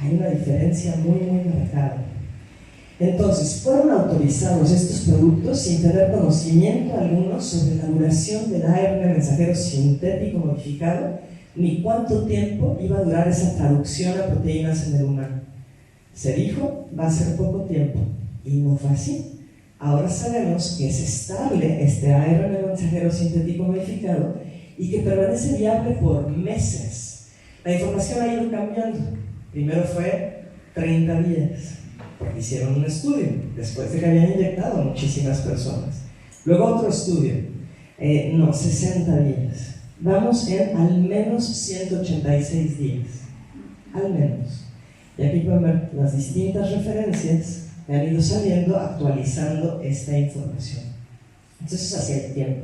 hay una diferencia muy marcada. Entonces, fueron autorizados estos productos sin tener conocimiento alguno sobre la duración del ARN mensajero sintético modificado, ni cuánto tiempo iba a durar esa traducción a proteínas en el humano. Se dijo, va a ser poco tiempo, y no fue así. Ahora sabemos que es estable este ARN mensajero sintético modificado y que permanece viable por meses. La información ha ido cambiando. Primero fue 30 días, porque hicieron un estudio, después de que habían inyectado a muchísimas personas. Luego otro estudio, 60 días. Vamos en al menos 186 días, al menos. Y aquí pueden ver las distintas referencias que han ido saliendo, actualizando esta información. Entonces, hacia el tiempo.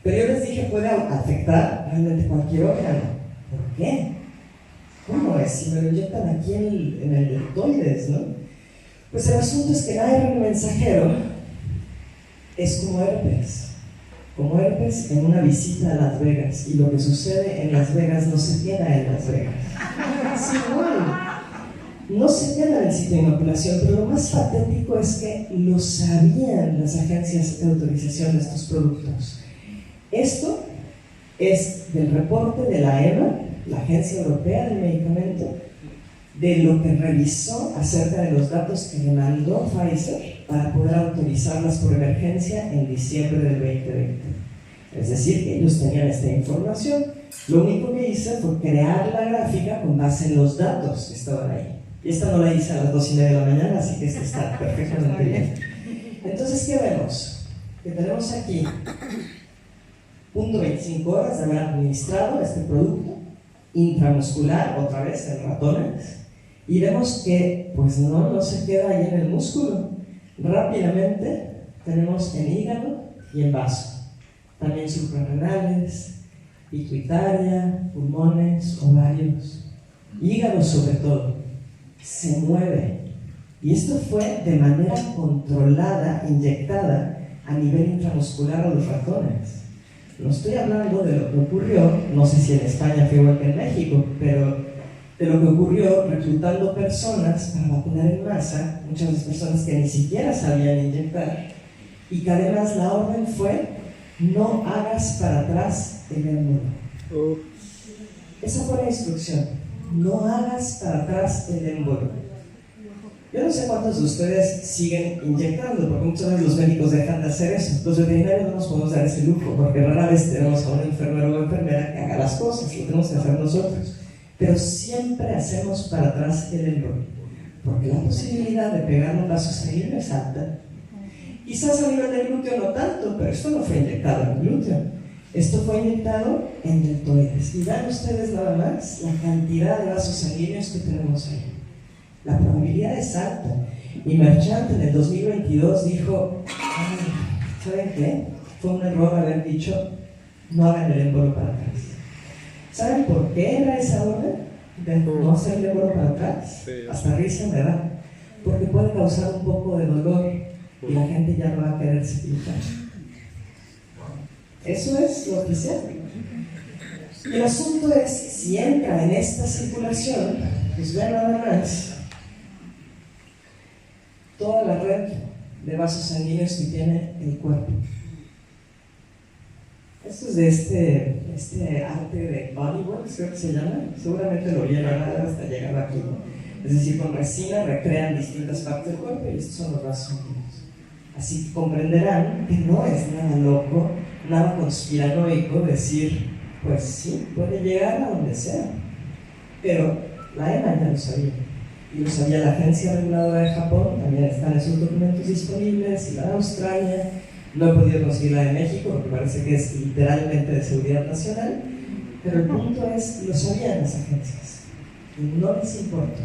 Pero yo les dije, puede afectar realmente cualquier órgano. ¿Por qué? ¿Cómo es? Si me lo inyectan aquí en el deltoides, ¿no? Pues el asunto es que el ARN mensajero es como herpes. Como herpes en una visita a Las Vegas. Y lo que sucede en Las Vegas no se queda en Las Vegas. Es igual. No se queda en el sitio de inoculación, pero lo más patético es que lo sabían las agencias de autorización de estos productos. Esto es del reporte de la EMA, la Agencia Europea del Medicamento, de lo que revisó acerca de los datos que le mandó Pfizer para poder autorizarlas por emergencia en diciembre del 2020. Es decir, que ellos tenían esta información. Lo único que hice fue crear la gráfica con base en los datos que estaban ahí. Y esta no la hice a las 2:30 de la mañana, así que esta está perfectamente bien. Entonces, ¿qué vemos? Que tenemos aquí 0.25 horas de haber administrado este producto intramuscular, otra vez en ratones, y vemos que pues no se queda ahí en el músculo. Rápidamente tenemos en hígado y en vaso, también suprarrenales, pituitaria, pulmones, ovarios, hígado sobre todo. Se mueve, y esto fue de manera controlada, inyectada a nivel intramuscular a los ratones. No estoy hablando de lo que ocurrió, no sé si en España fue igual que en México, pero de lo que ocurrió reclutando personas para vacunar en masa, muchas de las personas que ni siquiera sabían inyectar, y que además la orden fue: no hagas para atrás el émbolo. Esa fue la instrucción. No hagas para atrás el émbolo. Yo no sé cuántos de ustedes siguen inyectando, porque muchas veces los médicos dejan de hacer eso. Los veterinarios no nos podemos dar ese lujo, porque rara vez tenemos a un enfermero o enfermera que haga las cosas, lo tenemos que hacer nosotros. Pero siempre hacemos para atrás el émbolo, porque la posibilidad de pegar un vaso sanguíneo es alta. Quizás a nivel del glúteo no tanto, pero esto no fue inyectado en el glúteo. Esto fue inyectado en deltoides. Y vean ustedes nada más la cantidad de vasos sanguíneos que tenemos ahí. La probabilidad es alta. Y Merchant en el 2022 dijo: ¿saben qué? Fue un error haber dicho no hagan el émbolo para atrás. ¿Saben por qué era esa orden de no hacer el émbolo para atrás? Hasta risa me da. Porque puede causar un poco de dolor y la gente ya no va a querer cepillar. Eso es lo oficial. El asunto es, si entra en esta circulación, pues vean nada más toda la red de vasos sanguíneos que tiene el cuerpo. Esto es de este arte de bodywork, creo que se llama. Seguramente lo vieron hasta llegar aquí. Es decir, con resina recrean distintas partes del cuerpo y estos son los brazos hundidos. Así que comprenderán que no es nada loco, nada conspiranoico decir, pues sí, puede llegar a donde sea. Pero la EMA ya lo sabía. Y lo sabía la Agencia Reguladora de Japón, también están esos documentos disponibles, y la de Australia. No he podido conseguir la de México porque parece que es literalmente de seguridad nacional, pero el punto es, lo sabían las agencias y no les importó.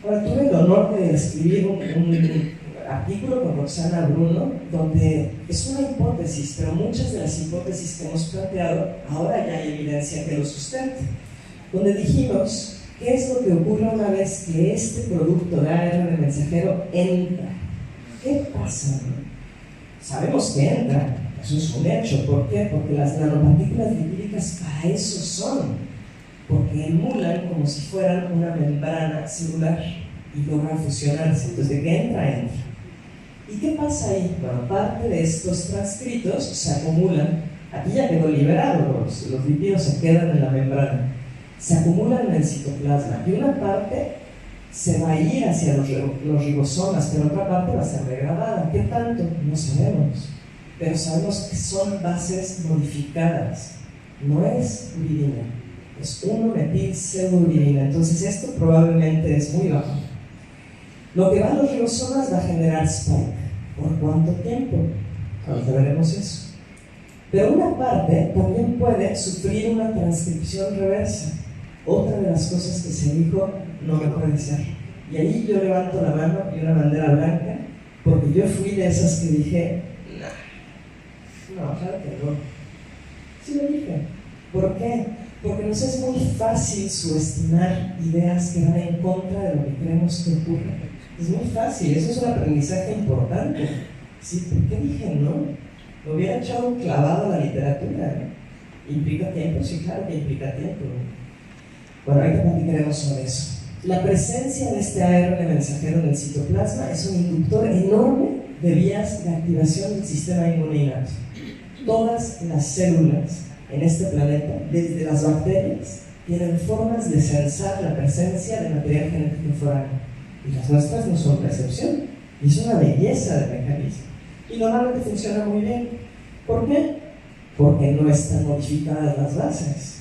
Ahora, tuve el honor de escribir un artículo con Roxana Bruno, donde es una hipótesis, pero muchas de las hipótesis que hemos planteado, ahora ya hay evidencia que lo sustenta, donde dijimos, ¿qué es lo que ocurre una vez que este producto de ARN mensajero entra? ¿Qué pasa? Sabemos que entra, eso es un hecho. ¿Por qué? Porque las nanopartículas lipídicas para eso son, porque emulan como si fueran una membrana celular y logran fusionarse. Entonces, de que entra. ¿Y qué pasa ahí? Bueno, parte de estos transcritos se acumulan, aquí ya quedó liberado, los lípidos se quedan en la membrana, se acumulan en el citoplasma y una parte se va a ir hacia los ribosomas, pero otra parte va a ser degradada. ¿Qué tanto? No sabemos, pero sabemos que son bases modificadas, no es uridina, es 1-metil-pseudouridina. Entonces esto probablemente es muy bajo. Lo que va a los ribosomas va a generar spike. ¿Por cuánto tiempo? Ahorita veremos eso. Pero una parte también puede sufrir una transcripción reversa. Otra de las cosas que se dijo, no me puede ser. Y ahí yo levanto la mano y una bandera blanca, porque yo fui de esas que dije, no, claro que no. Sí lo dije. ¿Por qué? Porque nos es muy fácil subestimar ideas que van en contra de lo que creemos que ocurre. Es muy fácil, eso es un aprendizaje importante. Sí, ¿por qué dije no? Me hubiera echado un clavado a la literatura. ¿Implica tiempo? Sí, claro que implica tiempo. Bueno, ahorita platicaremos sobre eso. La presencia de este ARN mensajero en el citoplasma es un inductor enorme de vías de activación del sistema inmune innato. Todas las células en este planeta, desde las bacterias, tienen formas de sensar la presencia de material genético foráneo. Y las nuestras no son la excepción. Y es una belleza de mecanismo. Y normalmente funciona muy bien. ¿Por qué? Porque no están modificadas las bases.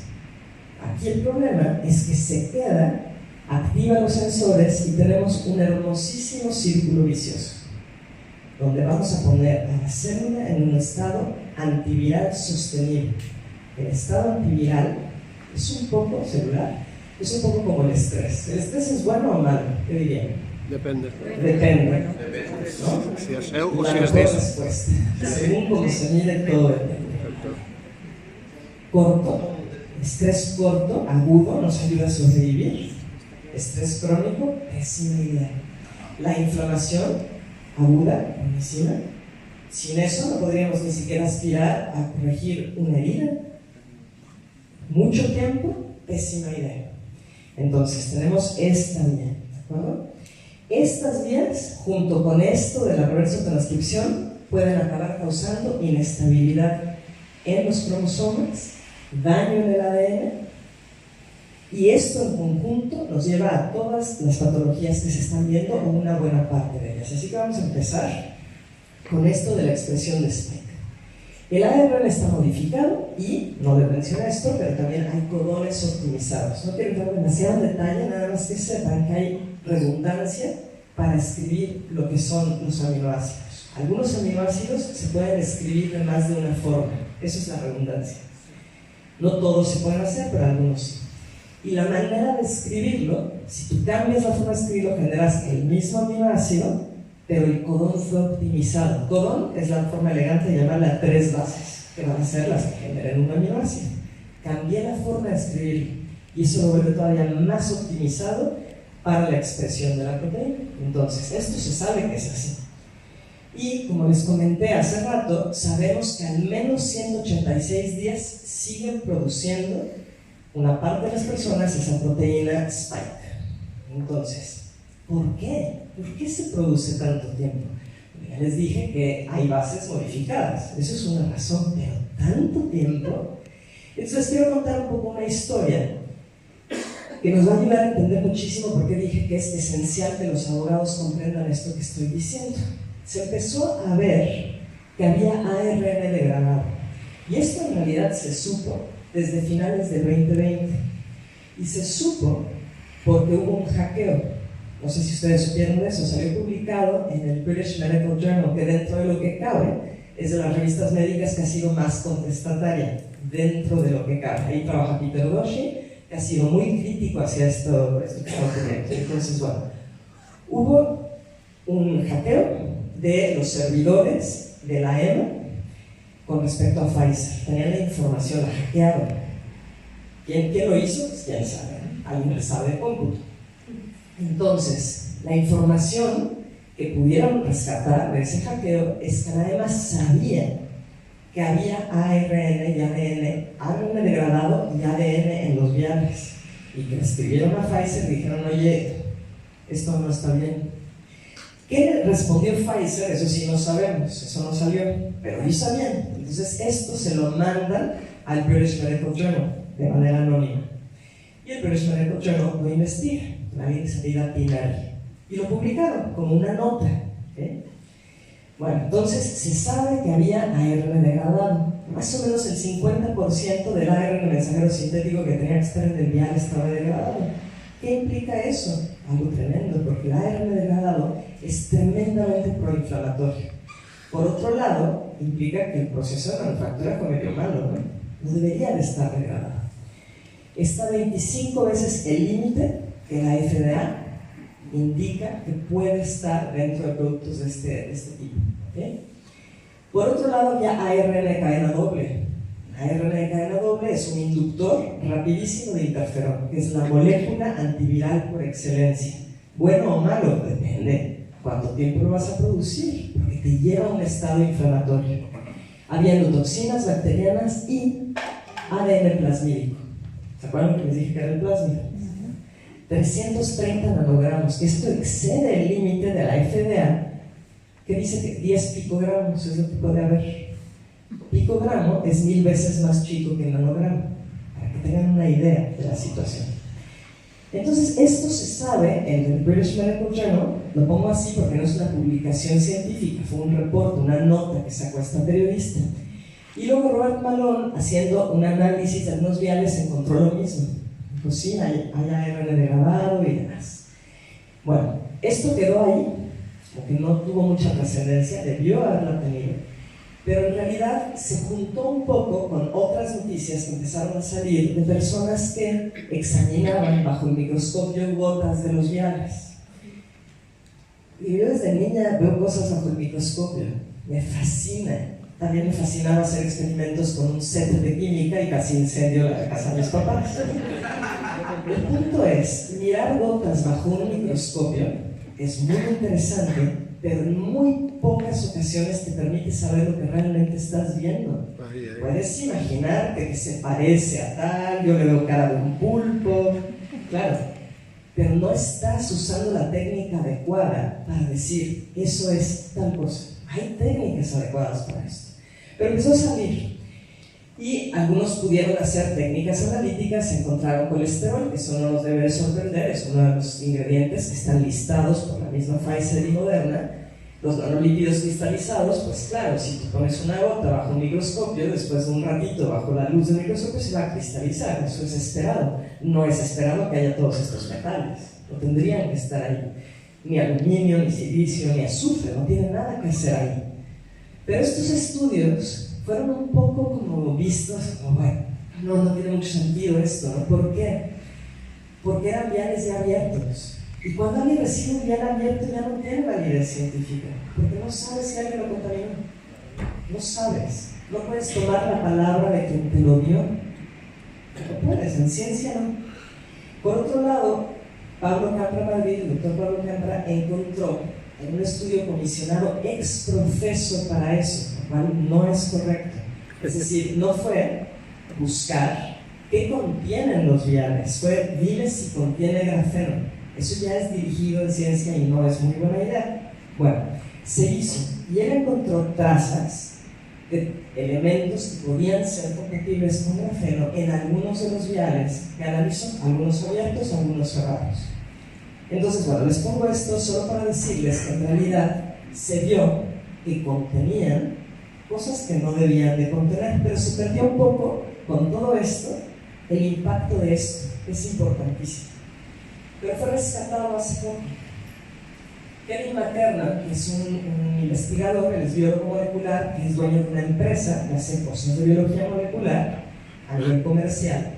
Aquí el problema es que se queda, activa los sensores y tenemos un hermosísimo círculo vicioso, donde vamos a poner a la célula en un estado antiviral sostenible. El estado antiviral es un poco celular, es un poco como el estrés. ¿El estrés es bueno o malo? ¿Qué dirían? Depende. Depende. ¿No? Si es eu o La si es mejor dis. respuesta. Según cómo se mide, todo depende. Corto, estrés corto, agudo, nos ayuda a sobrevivir. Estrés crónico, pésima idea. La inflamación aguda, buenísima. Sin eso no podríamos ni siquiera aspirar a corregir una herida. Mucho tiempo, pésima idea. Entonces tenemos esta vía, ¿de acuerdo? Estas vías, junto con esto de la reversa transcripción, pueden acabar causando inestabilidad en los cromosomas, daño en el ADN, y esto en conjunto nos lleva a todas las patologías que se están viendo, o una buena parte de ellas. Así que vamos a empezar con esto de la expresión de spike. El ARN está modificado y, no les mencioné esto, pero también hay codones optimizados. No quiero entrar demasiado en detalle, nada más que sepan que hay redundancia para escribir lo que son los aminoácidos. Algunos aminoácidos se pueden escribir de más de una forma, eso es la redundancia. No todos se pueden hacer, pero algunos sí. Y la manera de escribirlo, si tú cambias la forma de escribirlo, generas el mismo aminoácido, pero el codón fue optimizado. Codón es la forma elegante de llamarle a 3 bases, que van a ser las que generen un aminoácido. Cambié la forma de escribirlo, y eso lo vuelve todavía más optimizado para la expresión de la proteína. Entonces, esto se sabe que es así. Y como les comenté hace rato, sabemos que al menos 186 días siguen produciendo una parte de las personas esa proteína spike. Entonces, ¿por qué? ¿Por qué se produce tanto tiempo? Ya les dije que hay bases modificadas, eso es una razón, pero tanto tiempo. Entonces quiero contar un poco una historia que nos va a ayudar a entender muchísimo por qué dije que es esencial que los abogados comprendan esto que estoy diciendo. Se empezó a ver que había ARN degradado, y esto en realidad se supo desde finales del 2020, y se supo porque hubo un hackeo. No sé si ustedes supieron de eso, salió publicado en el British Medical Journal, que dentro de lo que cabe es de las revistas médicas que ha sido más contestataria, dentro de lo que cabe. Ahí trabaja Peter Doshi, que ha sido muy crítico hacia esto que estamos teniendo. Entonces, bueno, hubo un hackeo de los servidores de la EMA con respecto a Pfizer. Tenían la información, la hackearon. ¿Quién lo hizo? Pues quién sabe, ¿no? Alguien que sabe de cómputo. Entonces, la información que pudieron rescatar de ese hackeo es que la EMA sabía que había ARN y ADN degradado y ADN en los viales, y que le escribieron a Pfizer y dijeron: oye, esto no está bien. ¿Qué respondió Pfizer? Eso sí no sabemos, eso no salió, pero ellos sabían. Entonces esto se lo mandan al British Medical Journal de manera anónima, y el British Medical Journal lo investiga, alguien que se llama Pinari, y lo publicaron como una nota, ¿okay? Bueno, entonces se sabe que había ARN degradado. Más o menos el 50% del ARN mensajero sintético que tenía que estar en el vial estaba degradado. ¿Qué implica eso? Algo tremendo, porque el ARN degradado es tremendamente proinflamatorio. Por otro lado, implica que el proceso de manufactura fue medio malo, ¿no? No debería de estar degradado. Está 25 veces el límite que la FDA indica que puede estar dentro de productos de este tipo, ¿okay? Por otro lado, había ARN de cadena doble. ARN de cadena doble es un inductor rapidísimo de interferón, que es la molécula antiviral por excelencia. Bueno o malo, depende cuánto tiempo lo vas a producir, porque te lleva a un estado inflamatorio. Había endotoxinas bacterianas y ADN plasmídico. ¿Se acuerdan que les dije que era el plásmido? 330 nanogramos. Esto excede el límite de la FDA, que dice que 10 picogramos es lo que puede haber. Picogramo es 1000 veces más chico que el nanogramo, para que tengan una idea de la situación. Entonces, esto se sabe en el British Medical Journal. Lo pongo así porque no es una publicación científica, fue un reporte, una nota que sacó esta periodista. Y luego Robert Malone, haciendo un análisis de unos viales, encontró lo mismo. Pues sí, hay ARN degradado y demás. Bueno, esto quedó ahí, porque no tuvo mucha trascendencia, debió haberla tenido, pero en realidad se juntó un poco con otras noticias que empezaron a salir de personas que examinaban bajo el microscopio gotas de los viales. Y yo desde niña veo cosas bajo el microscopio, me fascina. También me fascinaba hacer experimentos con un set de química y casi incendio la casa de mis papás. El punto es, mirar gotas bajo un microscopio es muy interesante, pero en muy pocas ocasiones te permite saber lo que realmente estás viendo. Puedes imaginarte que se parece a tal, yo le veo cara de un pulpo, claro, pero no estás usando la técnica adecuada para decir, eso es tal cosa. Hay técnicas adecuadas para esto. Pero empezó a salir. Y algunos pudieron hacer técnicas analíticas, encontraron colesterol, eso no nos debe de sorprender, es uno de los ingredientes que están listados por la misma Pfizer y Moderna. Los nanolípidos cristalizados, pues claro, si tú pones una gota bajo un microscopio, después de un ratito bajo la luz del microscopio se va a cristalizar, eso es esperado. No es esperado que haya todos estos metales, no tendrían que estar ahí. Ni aluminio, ni silicio, ni azufre, no tienen nada que hacer ahí. Pero estos estudios fueron un poco como vistos, como bueno, no tiene mucho sentido esto, ¿no? ¿Por qué? Porque eran viales ya abiertos. Y cuando alguien recibe un vial abierto ya no tiene validez científica, porque no sabes si alguien lo contaminó. No sabes. No puedes tomar la palabra de quien te lo dio. No puedes, en ciencia no. Por otro lado, Pablo Campra Madrid, el doctor Pablo Campra, encontró en un estudio comisionado ex profeso para eso, lo cual no es correcto. Es decir, no fue buscar qué contienen los viales, fue dime si contiene grafeno. Eso ya es dirigido en ciencia y no es muy buena idea. Bueno, se hizo y él encontró trazas de elementos que podían ser compatibles con grafeno en algunos de los viales que analizó, algunos abiertos, algunos cerrados. Entonces, bueno, les pongo esto solo para decirles que en realidad se vio que contenían cosas que no debían de contener, pero se perdió un poco con todo esto el impacto de esto, que es importantísimo. Pero fue rescatado hace poco. Kevin McKernan, que es un investigador, él es biólogo molecular, que es dueño de una empresa que hace cosas de biología molecular a nivel comercial,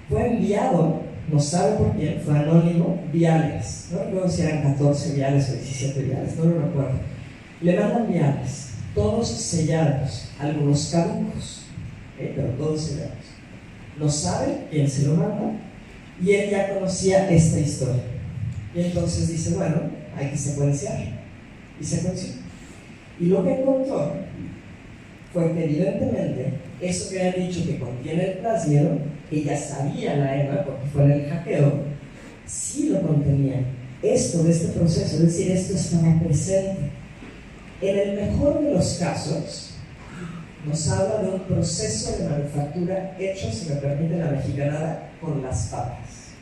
fue enviado, no sabe por quién, fue anónimo, viales, no recuerdo si eran 14 viales o 17 viales, no lo recuerdo. Le mandan viales, todos sellados, algunos caducos, pero todos sellados. No sabe quién se lo manda y él ya conocía esta historia. Y entonces dice, bueno, hay que secuenciar. Y secuenció. Y lo que encontró fue que evidentemente eso que habían dicho que contiene el plásmido, que ya sabía la EMA porque fue en el hackeo, sí lo contenía. Esto de este proceso, es decir, esto estaba presente. En el mejor de los casos, nos habla de un proceso de manufactura hecho, si me permite la mexicanada, con las patas.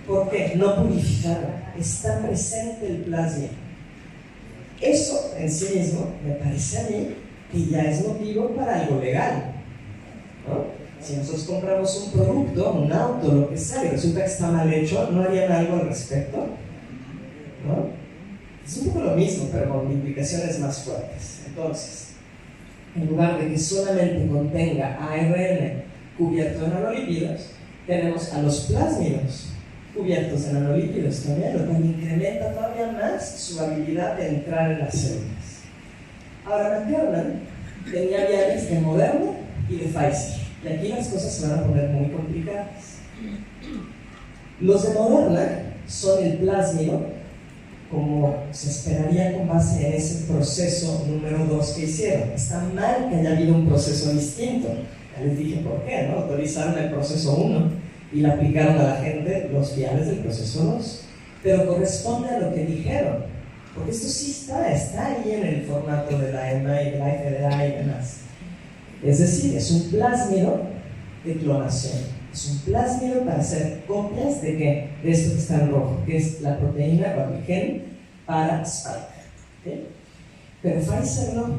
¿Por qué? No purificado. Está presente el plasma. Eso en sí mismo me parece a mí que ya es motivo para algo legal, ¿no? Si nosotros compramos un producto, un auto, lo que sea, y resulta que está mal hecho, ¿no harían algo al respecto? ¿No? Es un poco lo mismo, pero con implicaciones más fuertes. Entonces, en lugar de que solamente contenga ARN cubierto en nanolípidos, tenemos a los plásmidos cubiertos de nanolípidos también, lo que incrementa todavía más su habilidad de entrar en las células. Ahora, McKernan tenía viales de Moderna y de Pfizer, y aquí las cosas se van a poner muy complicadas. Los de Moderna son el plásmido, como se esperaría con base en ese proceso número 2 que hicieron. Está mal que haya habido un proceso distinto. Ya les dije por qué, ¿no? Autorizaron el proceso 1 y le aplicaron a la gente los viales del proceso 2. Pero corresponde a lo que dijeron, porque esto sí está ahí en el formato de la EMA y de la FDA y demás. Es decir, es un plásmido de clonación. Es un plásmido para hacer copias de ¿qué? De esto que está en rojo, que es la proteína o el gen para Spike. ¿Okay? Pero Pfizer no.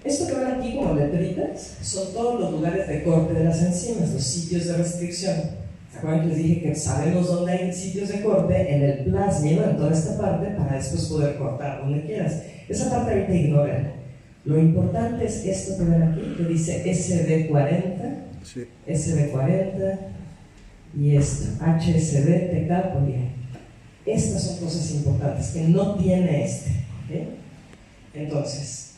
Esto que ven aquí como letritas son todos los lugares de corte de las enzimas, los sitios de restricción. ¿Se acuerdan que les dije que sabemos dónde hay sitios de corte? En el plásmido, en toda esta parte, para después poder cortar donde quieras. Esa parte ahorita ignórenla. Lo importante es esto que ven aquí, que dice SB40, sí. SB40 y esto, HSB-TK polié. Estas son cosas importantes que no tiene este. ¿Okay? Entonces,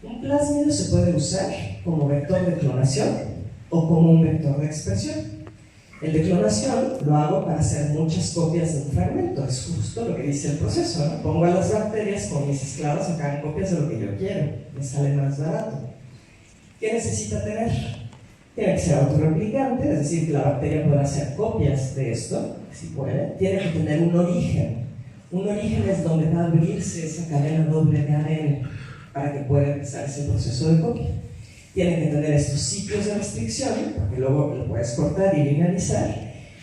un plásmido se puede usar como vector de clonación o como un vector de expresión. El de clonación lo hago para hacer muchas copias de un fragmento, es justo lo que dice el proceso, ¿no? Pongo a las bacterias con mis esclavos a que hagan copias de lo que yo quiero, me sale más barato. ¿Qué necesita tener? Tiene que ser autorreplicante, es decir, que la bacteria pueda hacer copias de esto, si puede. Tiene que tener un origen. Un origen es donde va a abrirse esa cadena doble de ADN para que pueda empezar ese proceso de copia. Tiene que tener estos sitios de restricción, porque luego lo puedes cortar y linealizar,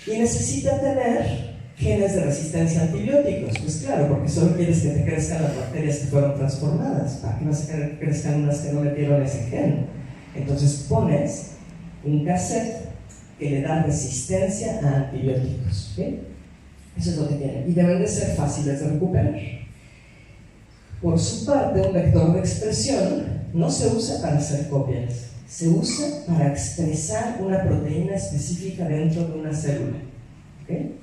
y necesita tener genes de resistencia a antibióticos. Pues claro, porque solo quieres que te crezcan las bacterias que fueron transformadas, para que no se crezcan unas que no metieron ese gen. Entonces pones un cassette que le da resistencia a antibióticos. ¿Sí? Eso es lo que tiene. Y deben de ser fáciles de recuperar. Por su parte, un vector de expresión no se usa para hacer copias, se usa para expresar una proteína específica dentro de una célula. ¿Okay?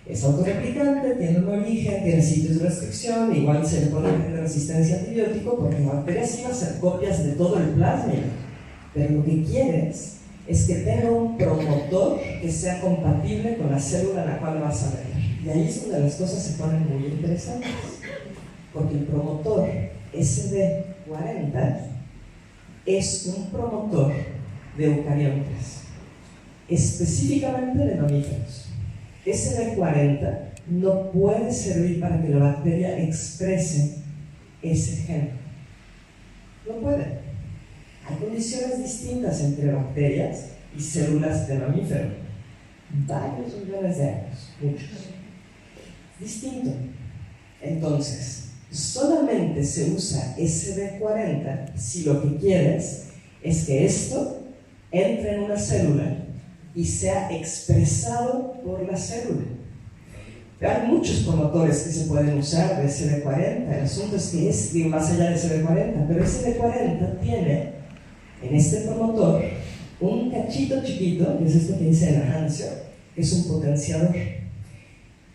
Es autorreplicante, tiene un origen, tiene sitios de restricción, igual se le pone un gen de resistencia a antibiótico, porque la bacteria sí va a hacer copias de todo el plasmido. Pero lo que quieres es que tenga un promotor que sea compatible con la célula en la cual vas a ver. Y ahí es donde las cosas se ponen muy interesantes. Porque el promotor SD40 es un promotor de eucariontes, específicamente de mamíferos. SD40 no puede servir para que la bacteria exprese ese gen. No puede. Hay condiciones distintas entre bacterias y células de mamífero. Varios millones de años, muchos. Distinto. Entonces, solamente se usa SD40 si lo que quieres es que esto entre en una célula y sea expresado por la célula. Hay muchos promotores que se pueden usar de CD40. El asunto es que es más allá de CD40, pero CD40 tiene en este promotor un cachito chiquito, que es esto que dice enhancer, que es un potenciador,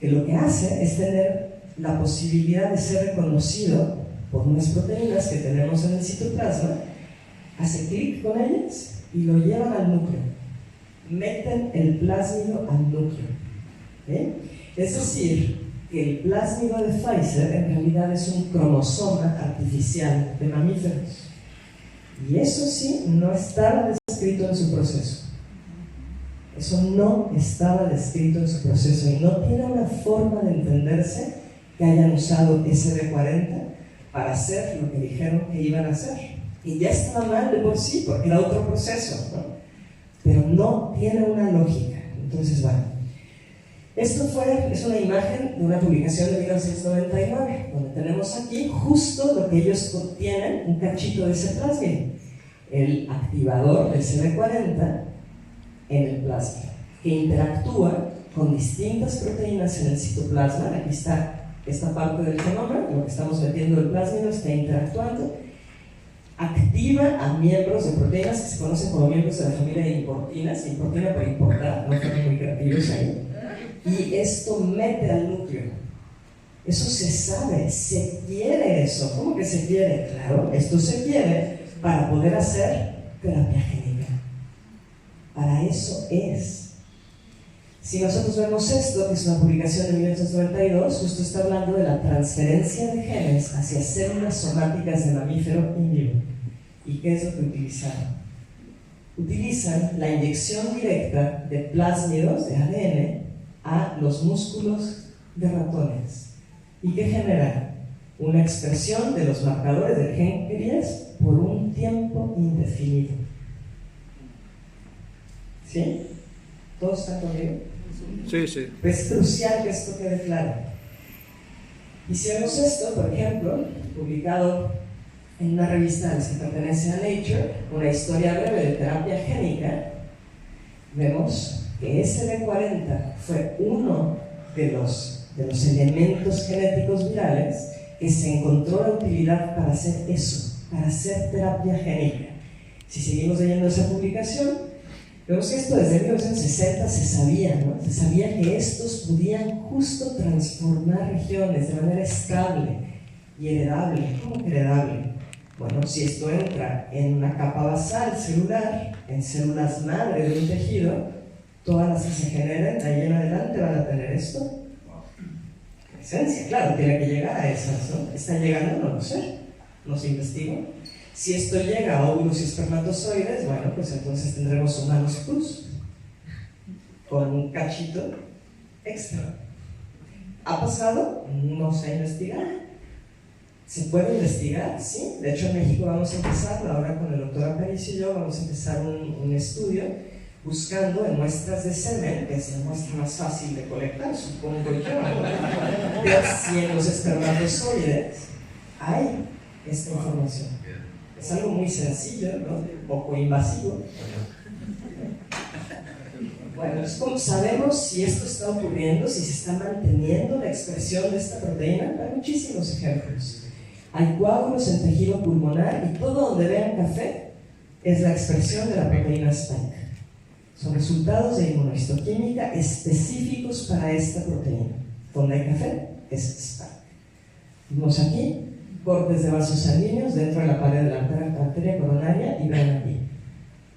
que lo que hace es tener la posibilidad de ser reconocido por unas proteínas que tenemos en el citoplasma, hace clic con ellas y lo llevan al núcleo, meten el plásmido al núcleo. Es decir, que el plásmido de Pfizer en realidad es un cromosoma artificial de mamíferos. Y eso sí, no estaba descrito en su proceso. Eso no estaba descrito en su proceso y no tiene una forma de entenderse que hayan usado SD40 para hacer lo que dijeron que iban a hacer. Y ya estaba mal de por sí, porque era otro proceso, ¿no? Pero no tiene una lógica. Entonces, bueno, esto es una imagen de una publicación de 1999, donde tenemos aquí justo lo que ellos contienen, un cachito de ese plásmido, el activador del CD40 en el plasma, que interactúa con distintas proteínas en el citoplasma. Aquí está esta parte del genoma, lo que estamos metiendo el plásmido está interactuando, activa a miembros de proteínas que se conocen como miembros de la familia de importinas, importina para importar, no fueron muy creativos ahí, y esto mete al núcleo. Eso se sabe, se quiere eso. ¿Cómo que se quiere? Claro, esto se quiere para poder hacer terapia génica. Para eso es. Si nosotros vemos esto, que es una publicación de 1992, justo está hablando de la transferencia de genes hacia células somáticas de mamífero in vivo. ¿Y qué es lo que utilizaron? Utilizan la inyección directa de plásmidos de ADN a los músculos de ratones. ¿Y qué genera? Una expresión de los marcadores del gen Cries por un tiempo indefinido. ¿Sí? ¿Todos están conmigo? Sí, sí. Es crucial que esto quede claro. Y si vemos esto, por ejemplo, publicado en una revista a la que pertenece a Nature, una historia breve de terapia génica, vemos que SD40 fue uno de los elementos genéticos virales que se encontró la utilidad para hacer eso, para hacer terapia génica. Si seguimos leyendo esa publicación, vemos que esto desde 1960 se sabía, ¿no? Se sabía que estos podían justo transformar regiones de manera estable y heredable. ¿Cómo que heredable? Bueno, si esto entra en una capa basal celular, en células madre de un tejido, todas las que se generen de ahí en adelante van a tener esto. Esencia, claro, tiene que llegar a esas, ¿no? ¿Está llegando? No lo sé, no se investigó. Si esto llega a óvulos y espermatozoides, bueno, pues entonces tendremos humanos plus, con un cachito extra. ¿Ha pasado? No se ha investigado. ¿Se puede investigar? Sí. De hecho, en México vamos a empezar, ahora con el doctor Aparicio y yo, vamos a empezar un estudio buscando en muestras de semen, que es la muestra más fácil de colectar, supongo yo, ver si en los espermatozoides hay esta información. Es algo muy sencillo, ¿no? Poco invasivo. Bueno, es como sabemos si esto está ocurriendo, si se está manteniendo la expresión de esta proteína. Hay muchísimos ejemplos. Hay coágulos en tejido pulmonar y todo donde vean café es la expresión de la proteína Spike. Son resultados de inmunohistoquímica específicos para esta proteína. Donde hay café es Spike. Vemos aquí cortes de vasos sanguíneos dentro de la pared de la arteria coronaria y ven aquí.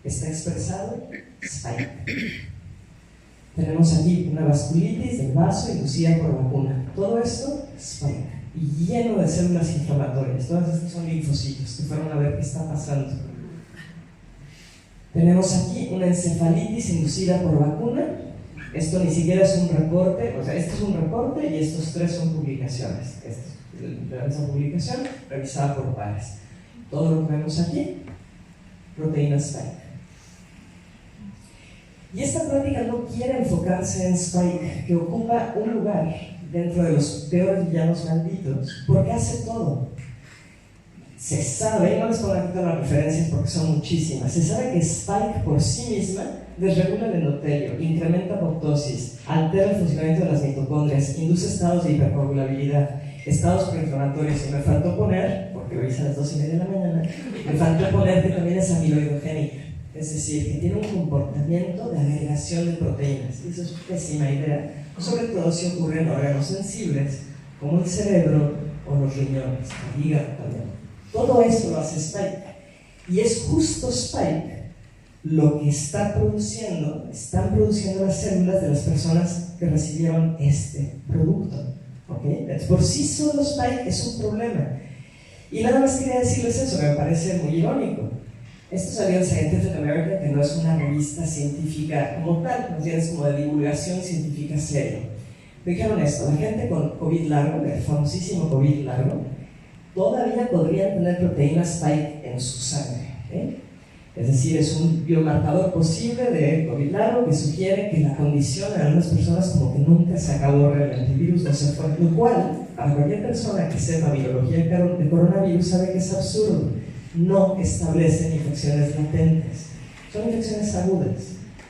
Está expresado Spike. Tenemos aquí una vasculitis del vaso inducida por vacuna. Todo esto, Spike. Y lleno de células inflamatorias. Todas estas son linfocitos que fueron a ver qué está pasando. Tenemos aquí una encefalitis inducida por vacuna. Esto ni siquiera es un reporte, o sea, esto es un reporte y estos tres son publicaciones. de esa publicación, revisada por pares. Todo lo que vemos aquí, proteína spike. Y esta práctica no quiere enfocarse en Spike, que ocupa un lugar dentro de los peores villanos malditos, porque hace todo. Se sabe, y no les pongo aquí todas las referencias porque son muchísimas, se sabe que Spike por sí misma desregula el endotelio, incrementa apoptosis, altera el funcionamiento de las mitocondrias, induce estados de hipercoagulabilidad, estados preinflamatorios, y me faltó poner, porque lo hice a las 2:30 de la mañana, me faltó poner que también es amiloidogénica, es decir, que tiene un comportamiento de agregación de proteínas. Eso es pésima idea, sobre todo si ocurre en órganos sensibles, como el cerebro o los riñones, el hígado también. Todo eso lo hace Spike. Y es justo Spike lo que están produciendo las células de las personas que recibieron este producto. ¿Okay? Por sí solo Spike es un problema. Y nada más quería decirles eso, que me parece muy irónico. Esto salió en Scientific American, que no es una revista científica como tal, más bien es como de divulgación científica seria. Dijeron esto: la gente con COVID largo, el famosísimo COVID largo, todavía podrían tener proteína Spike en su sangre. Es decir, es un biomarcador posible de COVID largo que sugiere que la condición en algunas personas como que nunca se acabó realmente, el virus no se fue, lo cual, para cualquier persona que sepa biología de coronavirus sabe que es absurdo. No establecen infecciones latentes, son infecciones agudas.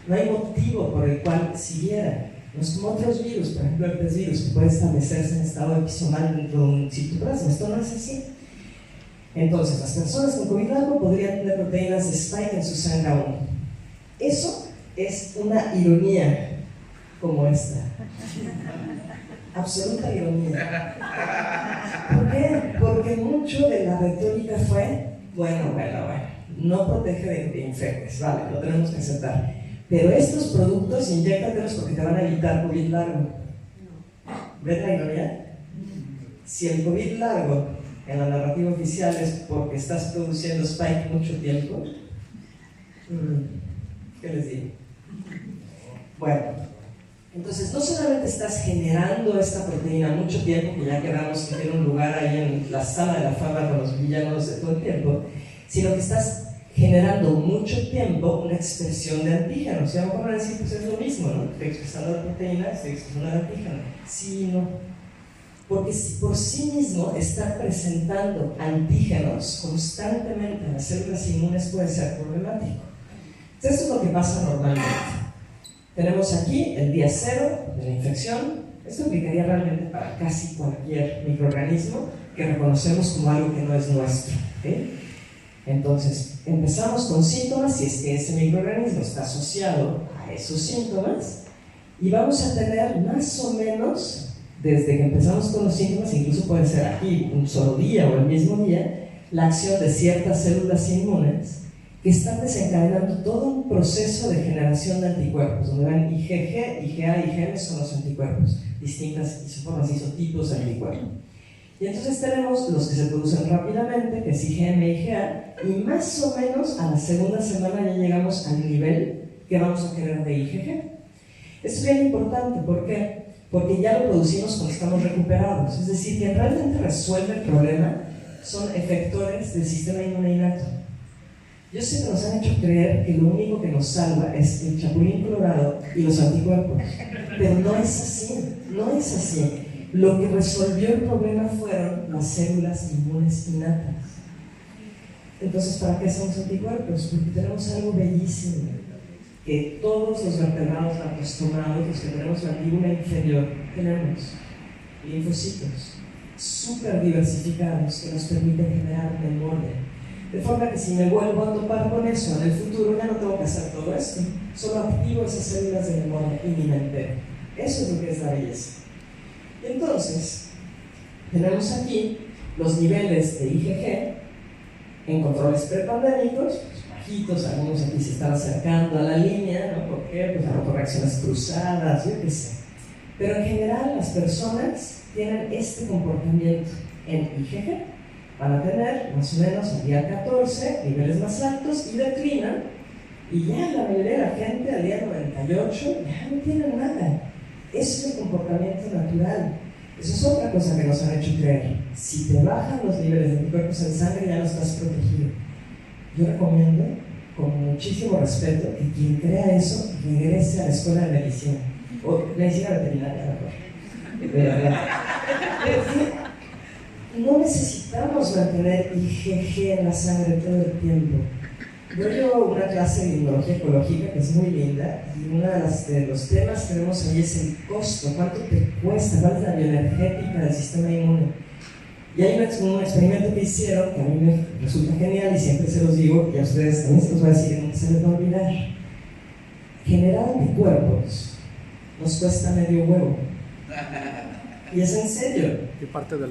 No hay motivo por el cual siguiera. No es como otros virus, por ejemplo el herpesvirus, que puede establecerse en estado episomal dentro de un citoplasma. Esto no es así. Entonces, las personas con COVID largo podrían tener proteínas de Spike en su sangre aún. Eso es una ironía como esta. Absoluta ironía. ¿Por qué? Porque mucho de la retórica fue, bueno, no protege de que te infectes, vale, lo tenemos que aceptar. Pero estos productos, inyéctatelos porque te van a evitar COVID largo. ¿Ves la ironía? Si el COVID largo en la narrativa oficial es porque estás produciendo Spike mucho tiempo, ¿qué les digo? Bueno, entonces no solamente estás generando esta proteína mucho tiempo, que ya quedamos que tiene un lugar ahí en la sala de la fama con los villanos de todo el tiempo, sino que estás generando mucho tiempo una expresión de antígenos. Y a lo mejor van a decir, pues es lo mismo, ¿no? Estoy expresando la proteína, estoy expresando el antígeno. Sí y no. Porque si por sí mismo estar presentando antígenos constantemente en las células inmunes puede ser problemático. Entonces, esto es lo que pasa normalmente. Tenemos aquí el día cero de la infección. Esto aplicaría realmente para casi cualquier microorganismo que reconocemos como algo que no es nuestro. ¿Okay? Entonces, empezamos con síntomas si es que ese microorganismo está asociado a esos síntomas, y vamos a tener más o menos, desde que empezamos con los síntomas, incluso puede ser aquí un solo día o el mismo día, la acción de ciertas células inmunes que están desencadenando todo un proceso de generación de anticuerpos, donde van IgG, IgA, IgM son los anticuerpos, distintas isoformas, isotipos de anticuerpos. Y entonces tenemos los que se producen rápidamente, que es IgM, IgA, y más o menos a la segunda semana ya llegamos al nivel que vamos a generar de IgG. Esto es bien importante, ¿por qué? Porque ya lo producimos cuando estamos recuperados, es decir, que realmente resuelve el problema son efectores del sistema inmune innato. Yo sé que nos han hecho creer que lo único que nos salva es el chapulín colorado y los anticuerpos, pero no es así, no es así. Lo que resolvió el problema fueron las células inmunes innatas. Entonces, ¿para qué hacemos anticuerpos? Porque tenemos algo bellísimo, que todos los vertebrados acostumados, los que tenemos mandíbula inferior, tenemos linfocitos súper diversificados que nos permiten generar memoria. De forma que si me vuelvo a topar con eso en el futuro, ya no tengo que hacer todo esto, solo activo esas células de memoria y ni me entero. Eso es lo que es la belleza. Y entonces, tenemos aquí los niveles de IgG en controles prepandémicos, pues bajitos, algunos aquí se están acercando a la línea, ¿no? ¿Por qué? Pues a lo mejor reacciones cruzadas, yo qué sé. Pero en general las personas tienen este comportamiento en IgG. Van a tener más o menos al día 14 niveles más altos y declinan, y ya la mayoría de la gente al día 98 ya no tienen nada. Eso es el comportamiento natural. Eso es otra cosa que nos han hecho creer. Si te bajan los niveles de anticuerpos en sangre, ya no estás protegido. Yo recomiendo, con muchísimo respeto, que quien crea eso regrese a la escuela de medicina. O medicina veterinaria, mejor. De verdad. No necesitamos mantener IgG en la sangre todo el tiempo. Yo llevo una clase de inmunología ecológica que es muy linda y uno de los temas que vemos ahí es el costo, cuánto te cuesta, cuál es la bioenergética del sistema inmune. Y hay un experimento que hicieron que a mí me resulta genial y siempre se los digo y a ustedes también se los voy a decir que nunca se les va a olvidar. Generar anticuerpos nos cuesta medio huevo. Y es en serio.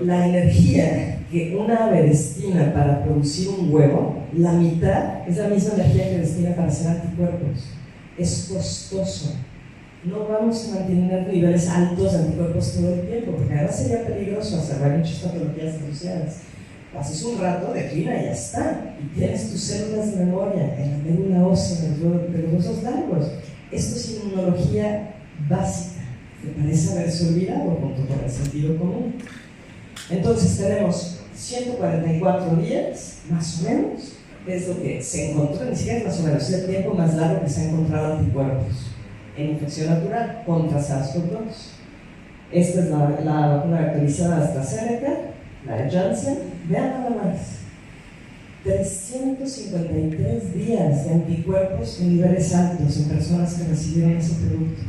La energía que una ave destina para producir un huevo, la mitad es la misma energía que destina para hacer anticuerpos. Es costoso. No vamos a mantener niveles altos de anticuerpos todo el tiempo, porque además sería peligroso hacer muchas patologías asociadas. Haces un rato, declina y ya está. Y tienes tus células de memoria en la médula ósea, de los huesos largos. Esto es inmunología básica, que parece haberse olvidado junto con el sentido común. Entonces tenemos 144 días, más o menos, es lo que se encontró, ni siquiera es más o menos, es el tiempo más largo que se ha encontrado anticuerpos en infección natural contra SARS-CoV-2. Esta es la vacuna vectorizada de AstraZeneca, la de Janssen. Vean nada más, 353 días de anticuerpos en niveles altos en personas que recibieron ese producto.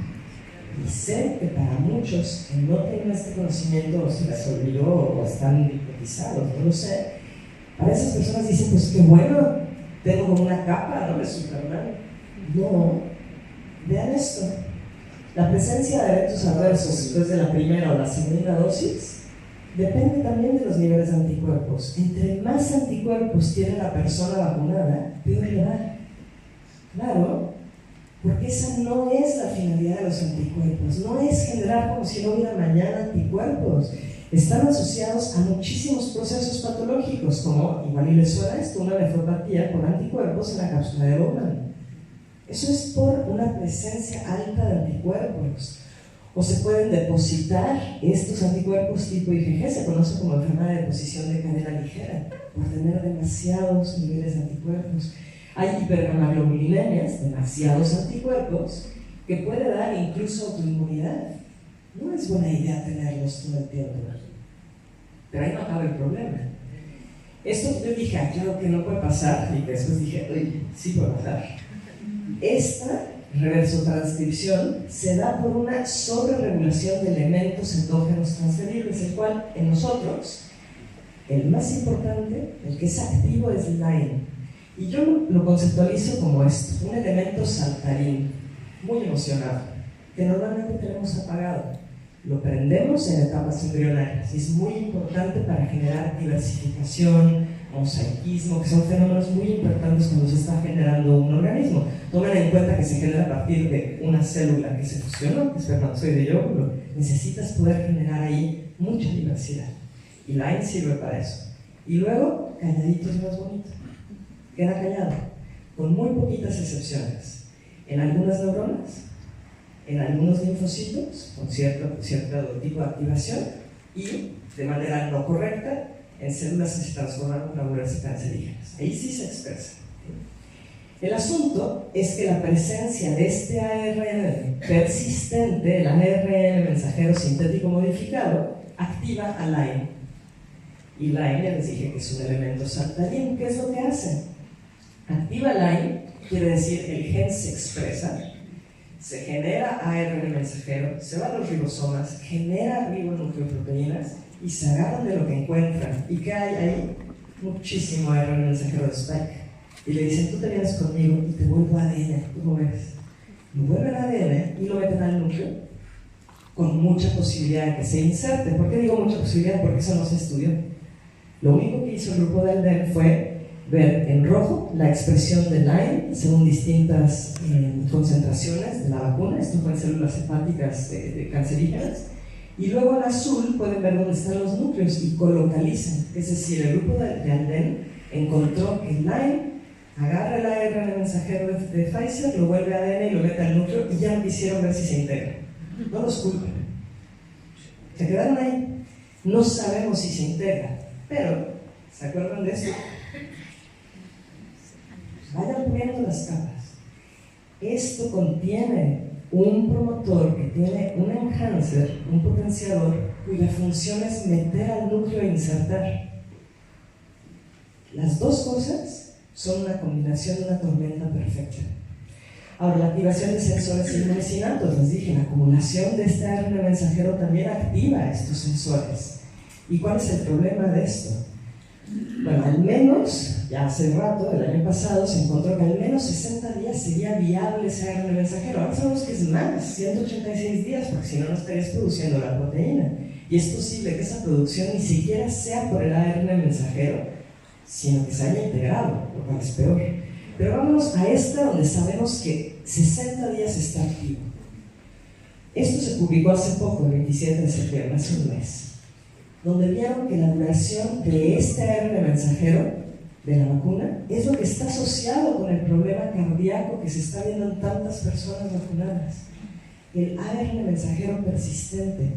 Y sé que para muchos que no tienen este conocimiento o se les olvidó o están hipnotizados, no lo sé, para esas personas dicen, pues qué bueno, tengo como una capa, ¿no? De Superman. No, vean esto. La presencia de eventos adversos después de la primera o la segunda dosis depende también de los niveles de anticuerpos. Entre más anticuerpos tiene la persona vacunada, peor le va. Claro, porque esa no es la finalidad de los anticuerpos. No es generar como si no hubiera mañana anticuerpos. Están asociados a muchísimos procesos patológicos, como, igual y les suena esto, una nefropatía por anticuerpos en la cápsula de Bowman. Eso es por una presencia alta de anticuerpos. O se pueden depositar estos anticuerpos tipo IgG, se conoce como enfermedad de deposición de cadena ligera, por tener demasiados niveles de anticuerpos. Hay hipergamaglobulinemias, demasiados anticuerpos, que puede dar incluso autoinmunidad. No es buena idea tenerlos todo el tiempo. Pero ahí no acaba el problema. Esto yo dije, claro que no puede pasar, y después dije, oye, sí puede pasar. Esta reversotranscripción se da por una sobreregulación de elementos endógenos transferibles, el cual en nosotros, el más importante, el que es activo es Lyme. Y yo lo conceptualizo como esto, un elemento saltarín, muy emocionado, que normalmente tenemos apagado. Lo prendemos en etapas embrionarias y es muy importante para generar diversificación, mosaicismo, que son fenómenos muy importantes cuando se está generando un organismo. Tomen en cuenta que se genera a partir de una célula que se fusionó, que es espermatozoide y óvulo. Necesitas poder generar ahí mucha diversidad. Y Lyme sirve para eso. Y luego, calladito es más bonito. Queda callado, con muy poquitas excepciones. En algunas neuronas, en algunos linfocitos, con cierto tipo de activación, y de manera no correcta, en células que se transforman para volverse cancerígenas. Ahí sí se expresa. El asunto es que la presencia de este ARN persistente, el ARN mensajero sintético modificado, activa a Lyme. Y Lyme, ya les dije que es un elemento saltarín. ¿Qué es lo que hace? Activa Lyme, quiere decir el gen se expresa, se genera ARN mensajero, se va a los ribosomas, genera ribonucleoproteínas y se agarran de lo que encuentran. ¿Y qué hay ahí? Muchísimo ARN mensajero de Spike. Y le dicen, tú te vienes conmigo y te vuelvo ADN. ¿Cómo ves? Lo vuelven ADN y lo meten al núcleo con mucha posibilidad de que se inserte. ¿Por qué digo mucha posibilidad? Porque eso no se estudió. Lo único que hizo el grupo del DEM fue ver en rojo la expresión de Lyme según distintas concentraciones de la vacuna. Esto fue en células hepáticas cancerígenas. Y luego en azul pueden ver dónde están los núcleos y colocalizan. Es decir, el grupo de Alden encontró que Lyme agarra el ARN mensajero de Pfizer, lo vuelve ADN y lo mete al núcleo y ya no quisieron ver si se integra. No los culpen. Se quedaron ahí. No sabemos si se integra, pero, ¿se acuerdan de eso? Vayan poniendo las capas. Esto contiene un promotor que tiene un enhancer, un potenciador, cuya función es meter al núcleo e insertar. Las dos cosas son una combinación de una tormenta perfecta. Ahora, la activación de sensores inmunes innatos, les dije, la acumulación de este ARN mensajero también activa estos sensores. ¿Y cuál es el problema de esto? Bueno, al menos, ya hace rato, el año pasado, se encontró que al menos 60 días sería viable ese ARN mensajero. Ahora sabemos que es más, 186 días, porque si no, no estarías produciendo la proteína. Y es posible que esa producción ni siquiera sea por el ARN mensajero, sino que se haya integrado, lo cual es peor. Pero vámonos a esta donde sabemos que 60 días está activo. Esto se publicó hace poco, el 27 de septiembre, hace un mes, donde vieron que la duración de este ARN mensajero de la vacuna es lo que está asociado con el problema cardíaco que se está viendo en tantas personas vacunadas. El ARN mensajero persistente.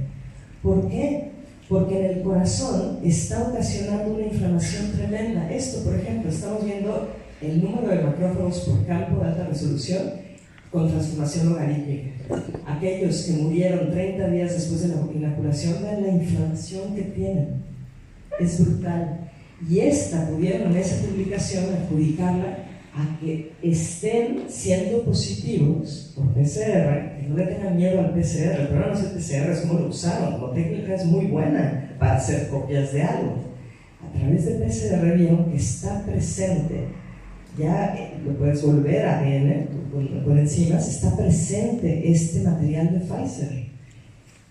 ¿Por qué? Porque en el corazón está ocasionando una inflamación tremenda. Esto, por ejemplo, estamos viendo el número de macrófagos por campo de alta resolución con transformación logarítmica. Aquellos que murieron 30 días después de la inoculación, vean la inflamación que tienen. Es brutal. Y esta pudieron en esa publicación adjudicarla a que estén siendo positivos por PCR, que no le tengan miedo al PCR. El problema no es el PCR, es cómo lo usaron. Como técnica es muy buena para hacer copias de algo. A través del PCR vieron que está presente, ya lo puedes volver a ADN por enzimas, está presente este material de Pfizer.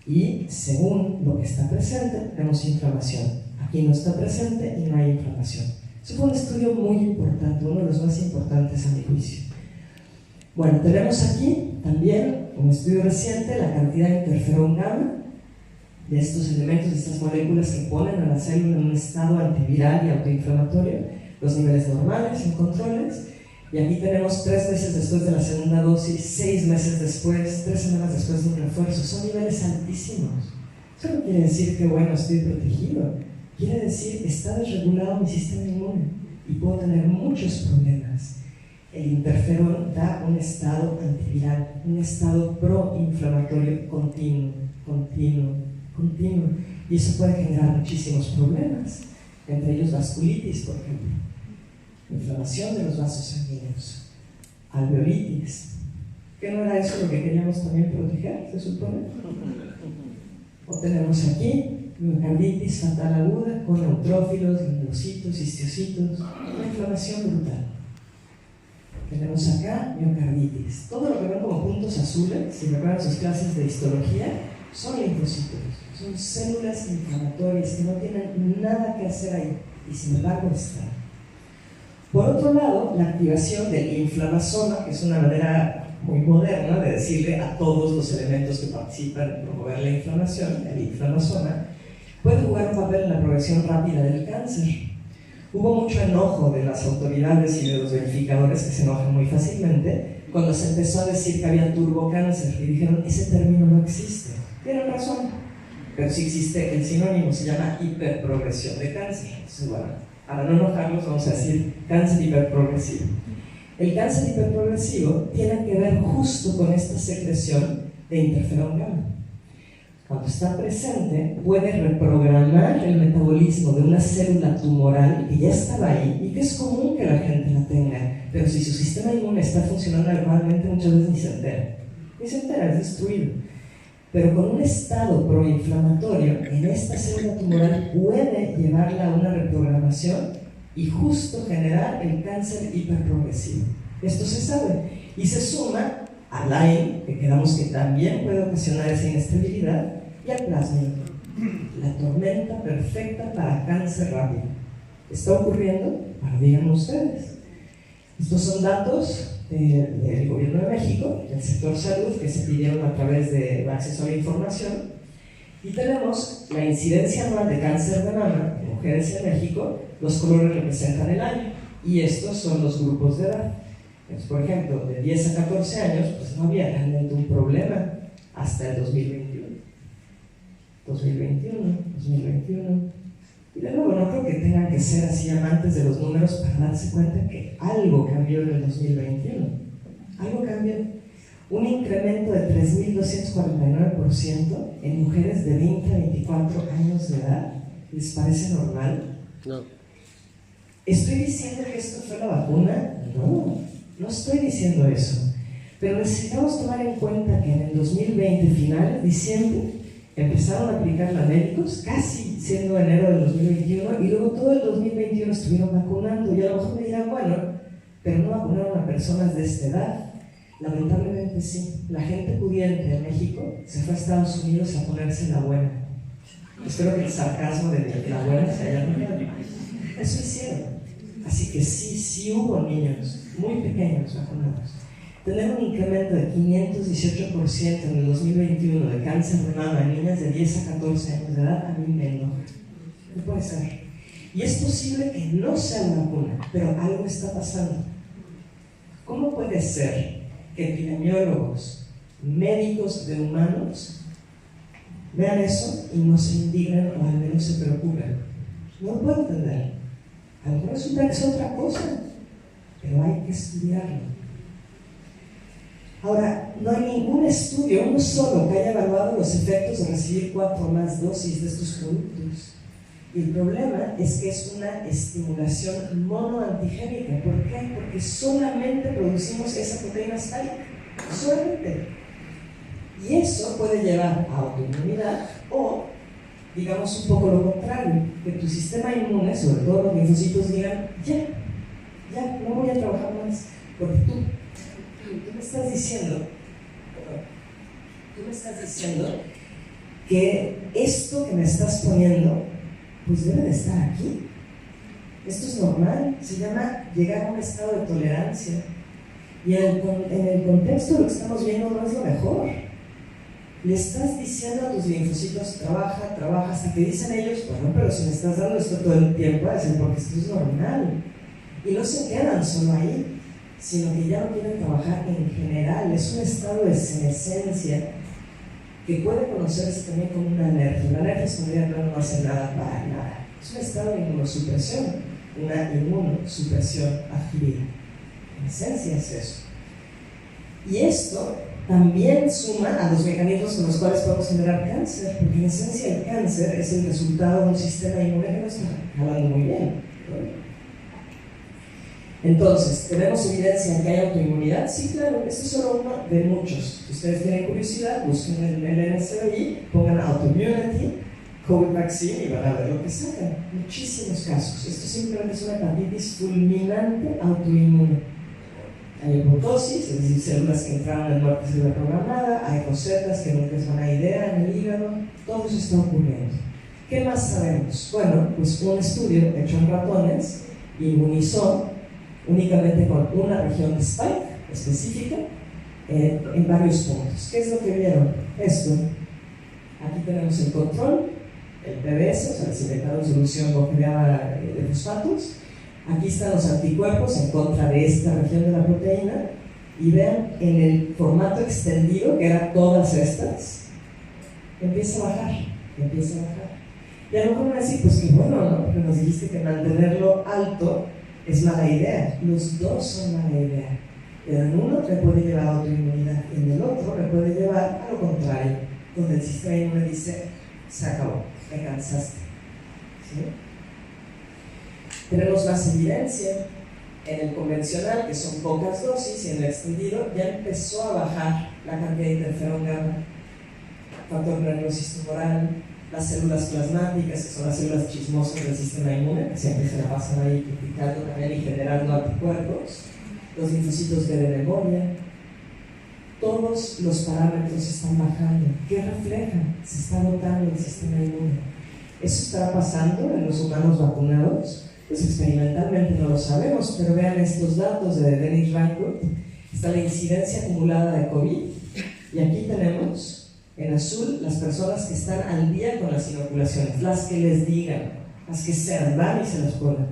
Y según lo que está presente, tenemos inflamación. Aquí no está presente y no hay inflamación. Eso fue un estudio muy importante, uno de los más importantes a mi juicio. Bueno, tenemos aquí también un estudio reciente, la cantidad de interferón gamma, de estos elementos, de estas moléculas que ponen a la célula en un estado antiviral y autoinflamatorio, los niveles normales en controles, y aquí tenemos 3 meses después de la segunda dosis, 6 meses después, 3 semanas después de un refuerzo. Son niveles altísimos. Eso no quiere decir que, bueno, estoy protegido. Quiere decir que está desregulado mi sistema inmune y puedo tener muchos problemas. El interferón da un estado antiviral, un estado proinflamatorio continuo, y eso puede generar muchísimos problemas, entre ellos vasculitis, por ejemplo, inflamación de los vasos sanguíneos, alveolitis. ¿Qué no era eso lo que queríamos también proteger, se supone? O tenemos aquí miocarditis fatal aguda con neutrófilos, linfocitos, histiocitos, una inflamación brutal. Tenemos acá miocarditis. Todo lo que ven como puntos azules, si recuerdan sus clases de histología, son linfocitos, son células inflamatorias que no tienen nada que hacer ahí y sin embargo están. Por otro lado, la activación del inflamasoma, que es una manera muy moderna de decirle a todos los elementos que participan en promover la inflamación, el inflamasoma, puede jugar un papel en la progresión rápida del cáncer. Hubo mucho enojo de las autoridades y de los verificadores, que se enojan muy fácilmente, cuando se empezó a decir que había turbocáncer y dijeron, ese término no existe. Tienen razón, pero sí existe el sinónimo, se llama hiperprogresión de cáncer. Entonces, bueno, para no enojarlos vamos a decir cáncer hiperprogresivo. El cáncer hiperprogresivo tiene que ver justo con esta secreción de interferón gamma. Cuando está presente, puede reprogramar el metabolismo de una célula tumoral que ya estaba ahí y que es común que la gente la tenga, pero si su sistema inmune está funcionando adecuadamente, muchas veces ni se entera. Ni se entera, es destruido. Pero con un estado proinflamatorio en esta célula tumoral puede llevarla a una reprogramación y justo generar el cáncer hiperprogresivo. Esto se sabe y se suma al Lyme, que quedamos que también puede ocasionar esa inestabilidad, y al plasmio, la tormenta perfecta para cáncer rápido. ¿Está ocurriendo? Ahora díganme ustedes. Estos son datos del Gobierno de México, del sector salud, que se pidieron a través de acceso a la información, y tenemos la incidencia anual de cáncer de mama en mujeres en México. Los colores representan el año, y estos son los grupos de edad. Entonces, por ejemplo, de 10 a 14 años, pues no había realmente un problema hasta el 2021. 2021, 2021. Y de nuevo, no creo que tengan que ser así amantes de los números para darse cuenta que algo cambió en el 2021. Algo cambió. Un incremento de 3.249% en mujeres de 20 a 24 años de edad. ¿Les parece normal? No. ¿Estoy diciendo que esto fue la vacuna? No, no estoy diciendo eso. Pero necesitamos tomar en cuenta que en el 2020, finales, diciembre, empezaron a aplicarla a médicos, casi siendo enero del 2021, y luego todo el 2021 estuvieron vacunando. Y a lo mejor me dirán, bueno, pero no vacunaron a personas de esta edad. Lamentablemente sí. La gente pudiente de México se fue a Estados Unidos a ponerse la buena. Espero que el sarcasmo de la buena se haya olvidado. Eso hicieron. Así que sí hubo niños muy pequeños vacunados. Tener un incremento de 518% en el 2021 de cáncer de mama en niñas de 10 a 14 años de edad, a mí me enoja. No puede ser. Y es posible que no sea la vacuna, pero algo está pasando. ¿Cómo puede ser que epidemiólogos, médicos de humanos, vean eso y no se indignen o al menos se preocupen? No lo puedo entender. A lo mejor resulta que es otra cosa, pero hay que estudiarlo. Ahora, no hay ningún estudio, uno solo, que haya evaluado los efectos de recibir 4 o más dosis de estos productos. Y el problema es que es una estimulación monoantigénica. ¿Por qué? Porque solamente producimos esa proteína spike. Solamente. Y eso puede llevar a autoinmunidad o, digamos, un poco lo contrario, que tu sistema inmune, sobre todo los linfocitos, digan, ya, no voy a trabajar más, porque tú me estás diciendo que esto que me estás poniendo, pues debe de estar aquí. Esto es normal, se llama llegar a un estado de tolerancia. Y en el contexto de lo que estamos viendo no es lo mejor. Le estás diciendo a tus linfocitos, trabaja, hasta que dicen ellos, bueno, pero si me estás dando esto todo el tiempo, dicen, porque esto es normal. Y no se quedan solo ahí, sino que ya no quieren trabajar en general. Es un estado de senescencia que puede conocerse también como una alergia. La alergia es cuando ya no hace nada para nada. Es un estado de inmunosupresión, una inmunosupresión adquirida. En esencia es eso. Y esto también suma a los mecanismos con los cuales podemos generar cáncer, porque en esencia el cáncer es el resultado de un sistema inmune que no está jalando muy bien, ¿no? Entonces, ¿tenemos evidencia de que hay autoinmunidad? Sí, claro, este es solo uno de muchos. Si ustedes tienen curiosidad, busquen en el NCBI, pongan autoimmunity, COVID vaccine y van a ver lo que sacan. Muchísimos casos. Esto simplemente es una hepatitis fulminante autoinmune. Hay hepatosis, es decir, células que entraron en muerte celular programada, hay rosetas que nunca es buena idea en el hígado, todo eso está ocurriendo. ¿Qué más sabemos? Bueno, pues un estudio hecho en ratones inmunizó únicamente con una región de spike específica en varios puntos. ¿Qué es lo que vieron? Esto. Aquí tenemos el control, el PBS, o sea, el secretado de solución conjugada de fosfatos. Aquí están los anticuerpos en contra de esta región de la proteína. Y vean, en el formato extendido, que eran todas estas, empieza a bajar. Y a lo mejor van a decir, pues que bueno, ¿no? Porque nos dijiste que mantenerlo alto es mala idea. Los dos son mala idea. Pero en uno te puede llevar a autoinmunidad y en el otro te puede llevar a lo contrario, donde el sistema inmune dice, se acabó, me cansaste. ¿Sí? Tenemos más evidencia. En el convencional, que son pocas dosis, y en el extendido ya empezó a bajar la cantidad de interferón gamma, factor granulosis tumoral, las células plasmáticas, que son las células chismosas del sistema inmune, que siempre se la pasan ahí criticando también y generando anticuerpos, los linfocitos de memoria. Todos los parámetros están bajando. ¿Qué refleja? Se está agotando el sistema inmune. ¿Eso estará pasando en los humanos vacunados? Pues experimentalmente no lo sabemos, pero vean estos datos de Dennis Rancourt. Está la incidencia acumulada de COVID, y aquí tenemos en azul las personas que están al día con las inoculaciones, las que les digan, las que sean, van y se las ponen.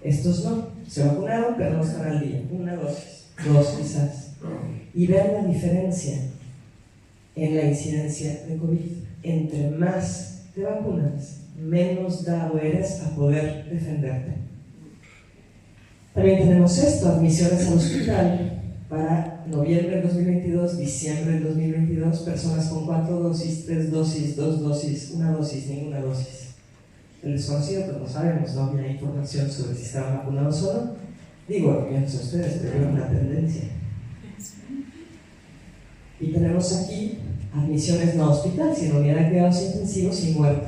Estos no, se vacunaron pero no están al día, una dosis, dos quizás. Y vean la diferencia en la incidencia de COVID. entre más te vacunas, menos dado eres a poder defenderte. También tenemos esto, admisiones al hospital para noviembre del 2022, diciembre del 2022, personas con 4 dosis, 3 dosis, 2 dosis, 1 dosis, ninguna dosis. El desconocido, pues no sabemos, no había información sobre si estaban vacunados o no. Digo, yo no sé ustedes, pero es una tendencia. Y tenemos aquí admisiones no a hospital, sino unidad de cuidados intensivos y muerte.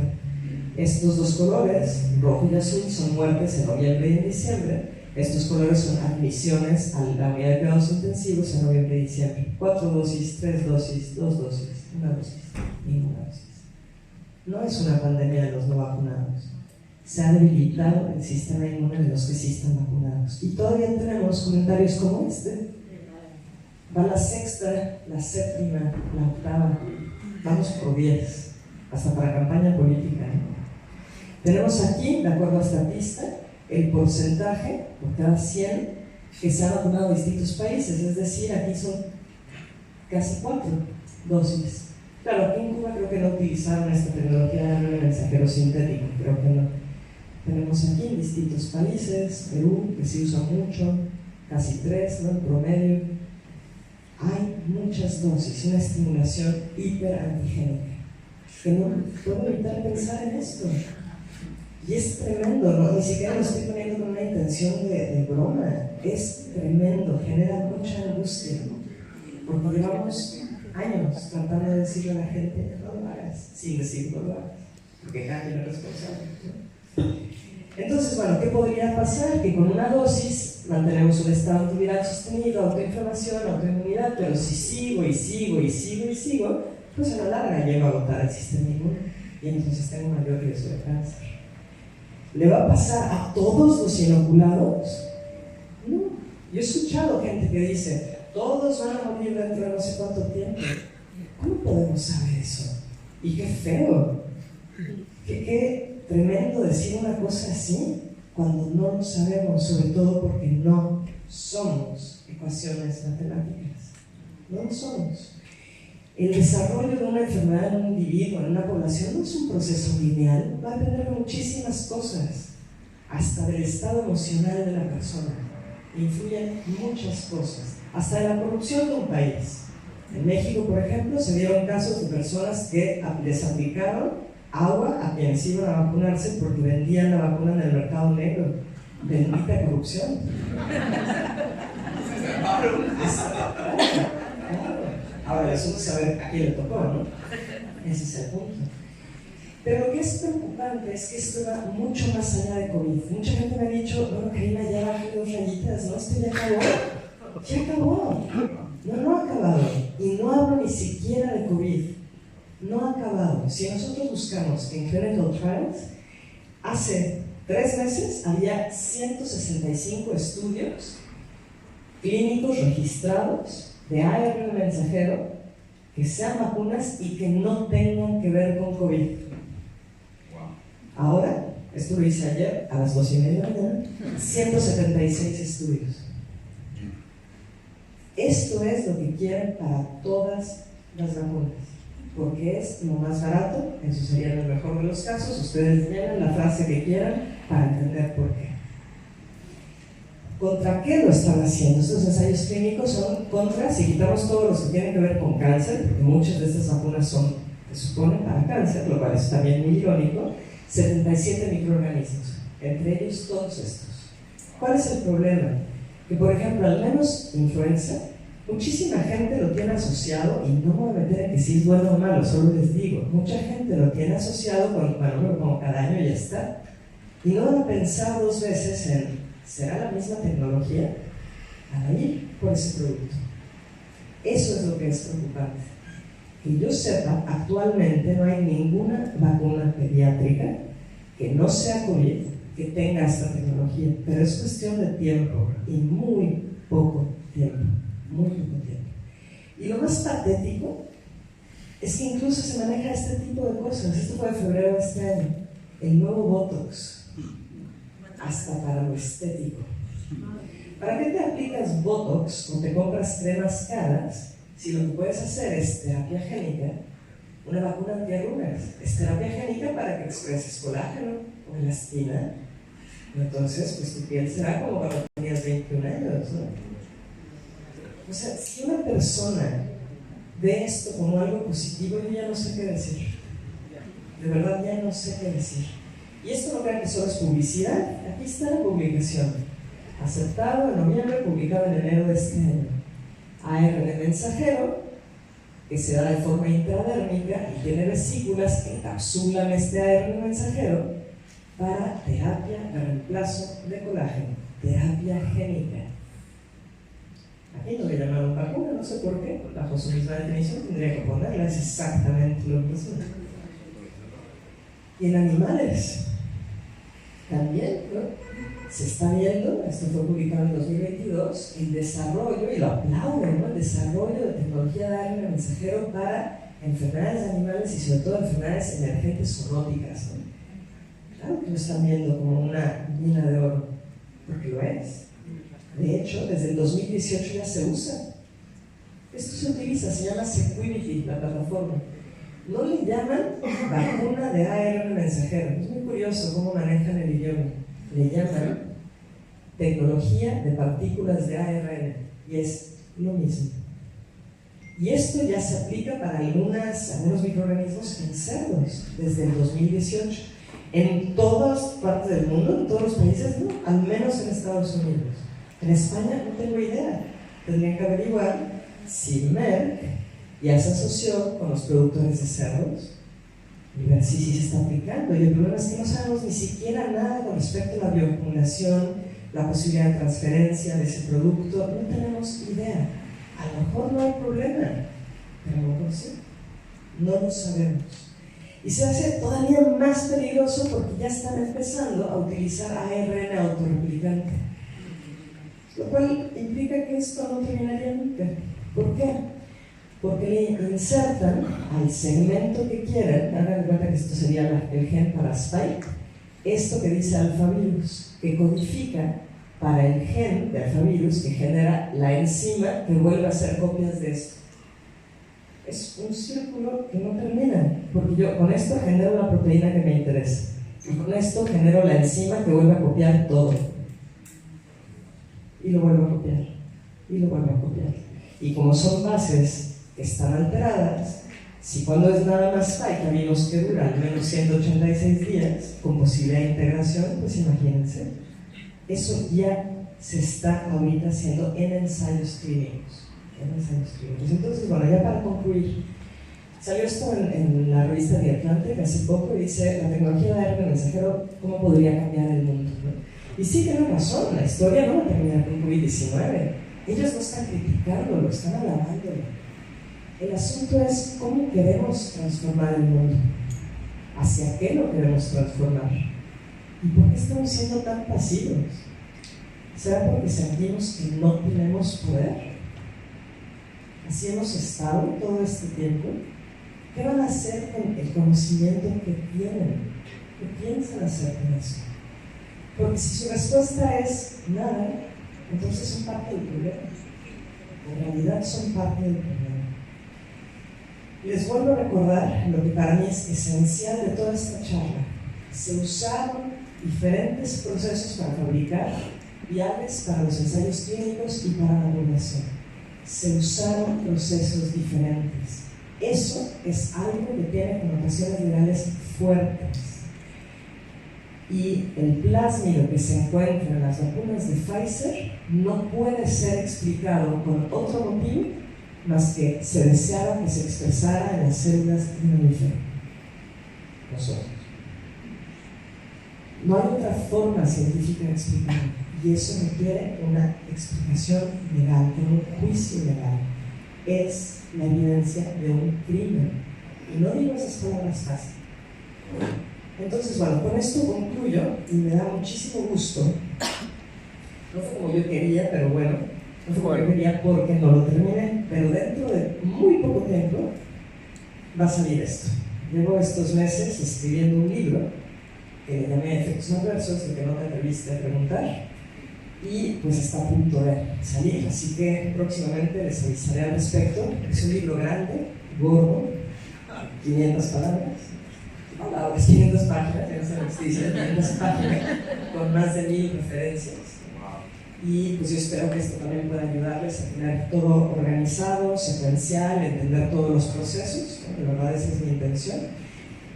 Estos dos colores, rojo y azul, son muertes en noviembre y en diciembre. Estos colores son admisiones a la unidad de cuidados intensivos en noviembre y diciembre. 4 dosis, 3 dosis, 2 dosis, 1 dosis, ninguna dosis. No es una pandemia de los no vacunados. Se ha debilitado el sistema inmune de los que sí están vacunados. Y todavía tenemos comentarios como este. Va la sexta, la séptima, la octava. Vamos por 10, hasta para campaña política, ¿eh? Tenemos aquí, de acuerdo a esta pista, el porcentaje por cada 100 que se ha vacunado en distintos países. Es decir, aquí son casi 4 dosis. Claro, aquí en Cuba creo que no utilizaron esta tecnología de mensajero sintético, creo que no. Tenemos aquí en distintos países, Perú, que se usa mucho, casi 3, ¿no? En promedio. Hay muchas dosis, una estimulación hiperantigénica. Que no puedo evitar pensar en esto. Y es tremendo, ¿no? Ni siquiera lo estoy poniendo con una intención de broma. Es tremendo, genera mucha angustia. Porque llevamos años tratando de decirle a la gente, no lo hagas, sin decirlo lo hagas. Porque cada quien es responsable, ¿no? Entonces, bueno, ¿qué podría pasar? Que con una dosis mantenemos un estado antiviral sostenido, autoinflamación, autoinmunidad, pero si sigo y sigo y sigo y sigo, pues a la larga llego a agotar el sistema inmune y entonces tengo mayor riesgo de cáncer. ¿Le va a pasar a todos los inoculados? No. Yo he escuchado gente que dice, todos van a morir dentro de no sé cuánto tiempo. ¿Cómo podemos saber eso? Y qué feo. Qué tremendo decir una cosa así cuando no lo sabemos, sobre todo porque no somos ecuaciones matemáticas. No lo somos. El desarrollo de una enfermedad en un individuo, en una población, no es un proceso lineal, va a depender de muchísimas cosas, hasta del estado emocional de la persona. Influyen muchas cosas, hasta de la corrupción de un país. En México, por ejemplo, se dieron casos de personas que les aplicaron agua a quienes iban a vacunarse porque vendían la vacuna en el mercado negro. Bendita corrupción. Ahora el asunto es saber a quién le tocó, ¿no? Ese es el punto. Pero lo que es preocupante es que esto va mucho más allá de COVID. Mucha gente me ha dicho, bueno, Karina, ya bajé 2 rayitas, ¿no? Esto ya acabó. Ya acabó. No ha acabado. Y no hablo ni siquiera de COVID. No ha acabado. Si nosotros buscamos en Clinical Trials, hace 3 meses había 165 estudios clínicos registrados de ARN mensajero que sean vacunas y que no tengan que ver con COVID. Ahora, esto lo hice ayer a las 2:30 de la mañana, 176 estudios. Esto es lo que quieren para todas las vacunas, porque es lo más barato, eso sería el mejor de los casos. Ustedes llenan la frase que quieran para entender por qué. ¿Contra qué lo están haciendo? Estos ensayos clínicos son contra, si quitamos todos los que tienen que ver con cáncer, porque muchas de estas vacunas son, se supone, para cáncer, lo cual es también muy irónico, 77 microorganismos, entre ellos todos estos. ¿Cuál es el problema? Que, por ejemplo, al menos influenza, muchísima gente lo tiene asociado, y no me voy a meter en que si es bueno o malo, solo les digo, mucha gente lo tiene asociado con, bueno, como cada año ya está, y no van a pensar 2 veces en, ¿será la misma tecnología? A ir por ese producto. Eso es lo que es preocupante. Que yo sepa, actualmente no hay ninguna vacuna pediátrica que no sea COVID que tenga esta tecnología, pero es cuestión de tiempo y muy poco tiempo, muy poco tiempo. Y lo más patético es que incluso se maneja este tipo de cosas. Esto fue en febrero de este año, el nuevo Botox, hasta para lo estético. ¿Para qué te aplicas Botox o te compras cremas caras si lo que puedes hacer es terapia génica Una vacuna antiarrugas es terapia génica para que expreses colágeno o elastina. Entonces, pues tu piel será como cuando tenías 21 años, ¿no? O sea, si una persona ve esto como algo positivo, yo ya no sé qué decir. De verdad, ya no sé qué decir. Y esto no crean que solo es publicidad. Aquí está la publicación. Aceptado en noviembre, publicado en enero de este año. ARN mensajero, que se da de forma intradérmica y tiene vesículas que encapsulan este ARN mensajero para terapia de reemplazo de colágeno, terapia génica. Aquí no le llamaron vacuna, no sé por qué, bajo su misma definición tendría que ponerla, es exactamente lo mismo. Y en animales también, ¿no? Se está viendo, esto fue publicado en 2022, el desarrollo, y lo aplauden, ¿no? El desarrollo de tecnología de ARN mensajero para enfermedades animales y sobre todo enfermedades emergentes zoonóticas, ¿no? Claro que lo están viendo como una mina de oro, porque lo es. De hecho, desde el 2018 ya se usa. Esto se utiliza, se llama Sequinity, la plataforma. No le llaman vacuna de ARN mensajero. Es muy curioso cómo manejan el idioma. Le llaman tecnología de partículas de ARN y es lo mismo. Y esto ya se aplica para algunos microorganismos en cerdos desde el 2018. En todas partes del mundo, en todos los países, no, al menos en Estados Unidos. En España no tengo idea. Tendrían que averiguar si Merck ya se asoció con los productores de cerdos y ver si se está aplicando. Y el problema es que no sabemos ni siquiera nada con respecto a la bioacumulación, la posibilidad de transferencia de ese producto. No tenemos idea. A lo mejor no hay problema, pero a lo mejor sí. No lo sabemos. Y se hace todavía más peligroso porque ya están empezando a utilizar ARN autorreplicante. Lo cual implica que esto no terminaría nunca. ¿Por qué? Porque le insertan al segmento que quieren, hagan cuenta que esto sería el gen para Spike, esto que dice alfavirus, que codifica para el gen de alfavirus que genera la enzima que vuelve a hacer copias de esto. Es un círculo que no termina, porque yo con esto genero la proteína que me interesa, y con esto genero la enzima que vuelve a copiar todo. Y lo vuelvo a copiar, y lo vuelvo a copiar. Y como son bases que están alteradas, si cuando es nada más Spike, amigos, que dura al menos 186 días, con posibilidad de integración, pues imagínense, eso ya se está ahorita haciendo en ensayos clínicos. Entonces, bueno, ya para concluir, salió esto en la revista The Atlantic hace poco y dice, la tecnología de ARN mensajero, ¿cómo podría cambiar el mundo? ¿No? Y sí tienen razón, la historia no va a terminar con COVID-19. Ellos no están criticando, lo están alabando. El asunto es cómo queremos transformar el mundo, hacia qué lo queremos transformar y por qué estamos siendo tan pasivos. ¿Será porque sentimos que no tenemos poder? ¿Así hemos estado todo este tiempo? ¿Qué van a hacer con el conocimiento que tienen? ¿Qué piensan hacer con eso? Porque si su respuesta es nada, entonces son parte del problema. En realidad son parte del problema. Y les vuelvo a recordar lo que para mí es esencial de toda esta charla. Se usaron diferentes procesos para fabricar viales para los ensayos clínicos y para la población. Se usaron procesos diferentes. Eso es algo que tiene connotaciones legales fuertes. Y el plásmido que se encuentra en las vacunas de Pfizer no puede ser explicado con otro motivo más que se deseaba que se expresara en las células de un mamífero. Nosotros. No hay otra forma científica de explicarlo. Y eso requiere una explicación legal, con un juicio legal. Es la evidencia de un crimen. Y no digo esas palabras fáciles. Entonces, bueno, con esto concluyo y me da muchísimo gusto. No fue como yo quería, pero bueno, no fue como yo quería porque no lo terminé, pero dentro de muy poco tiempo va a salir esto. Llevo estos meses escribiendo un libro que le llamé Efectos Adversos, de que no te atreviste a preguntar, y pues está a punto de salir, así que próximamente les avisaré al respecto. Es un libro grande, gordo, 500 palabras. No, ahora es 500 páginas, ya no sé lo que estoy diciendo, 500 páginas con más de 1000 referencias. Y pues yo espero que esto también pueda ayudarles a tener todo organizado, secuencial, entender todos los procesos, ¿no? De verdad esa es mi intención.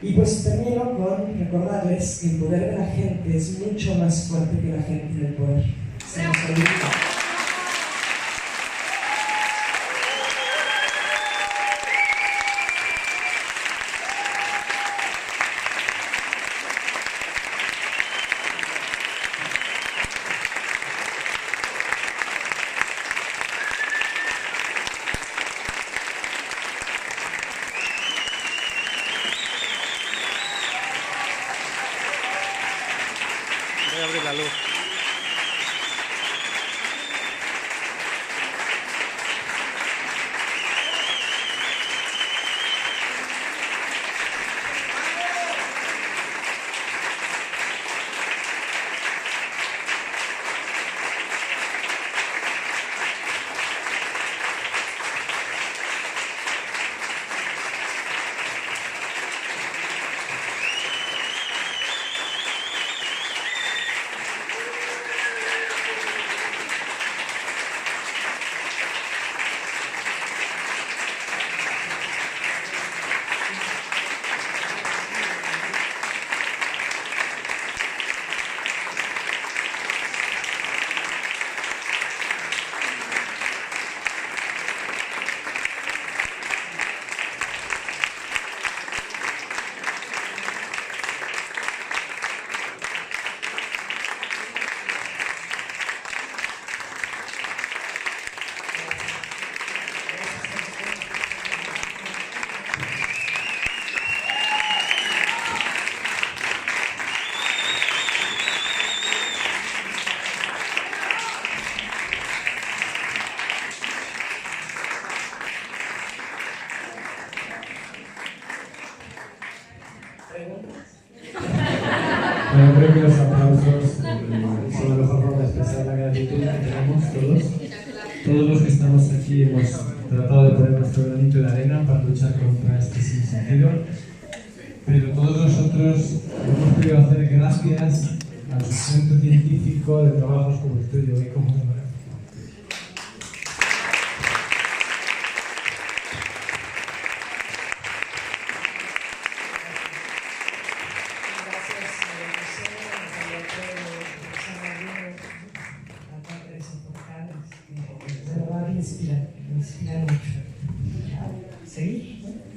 Y pues termino con recordarles que el poder de la gente es mucho más fuerte que la gente del poder. Seamos felices. Voy a abrir la luz. Bueno, creo que los aplausos son la mejor forma de expresar la gratitud que tenemos todos. Todos los que estamos aquí hemos tratado de poner nuestro granito de arena para luchar contra este sinsentido, pero todos nosotros lo hemos podido hacer gracias al sustento científico de trabajos como el tuyo y como el de María. Me inspira mucho. ¿Seguir?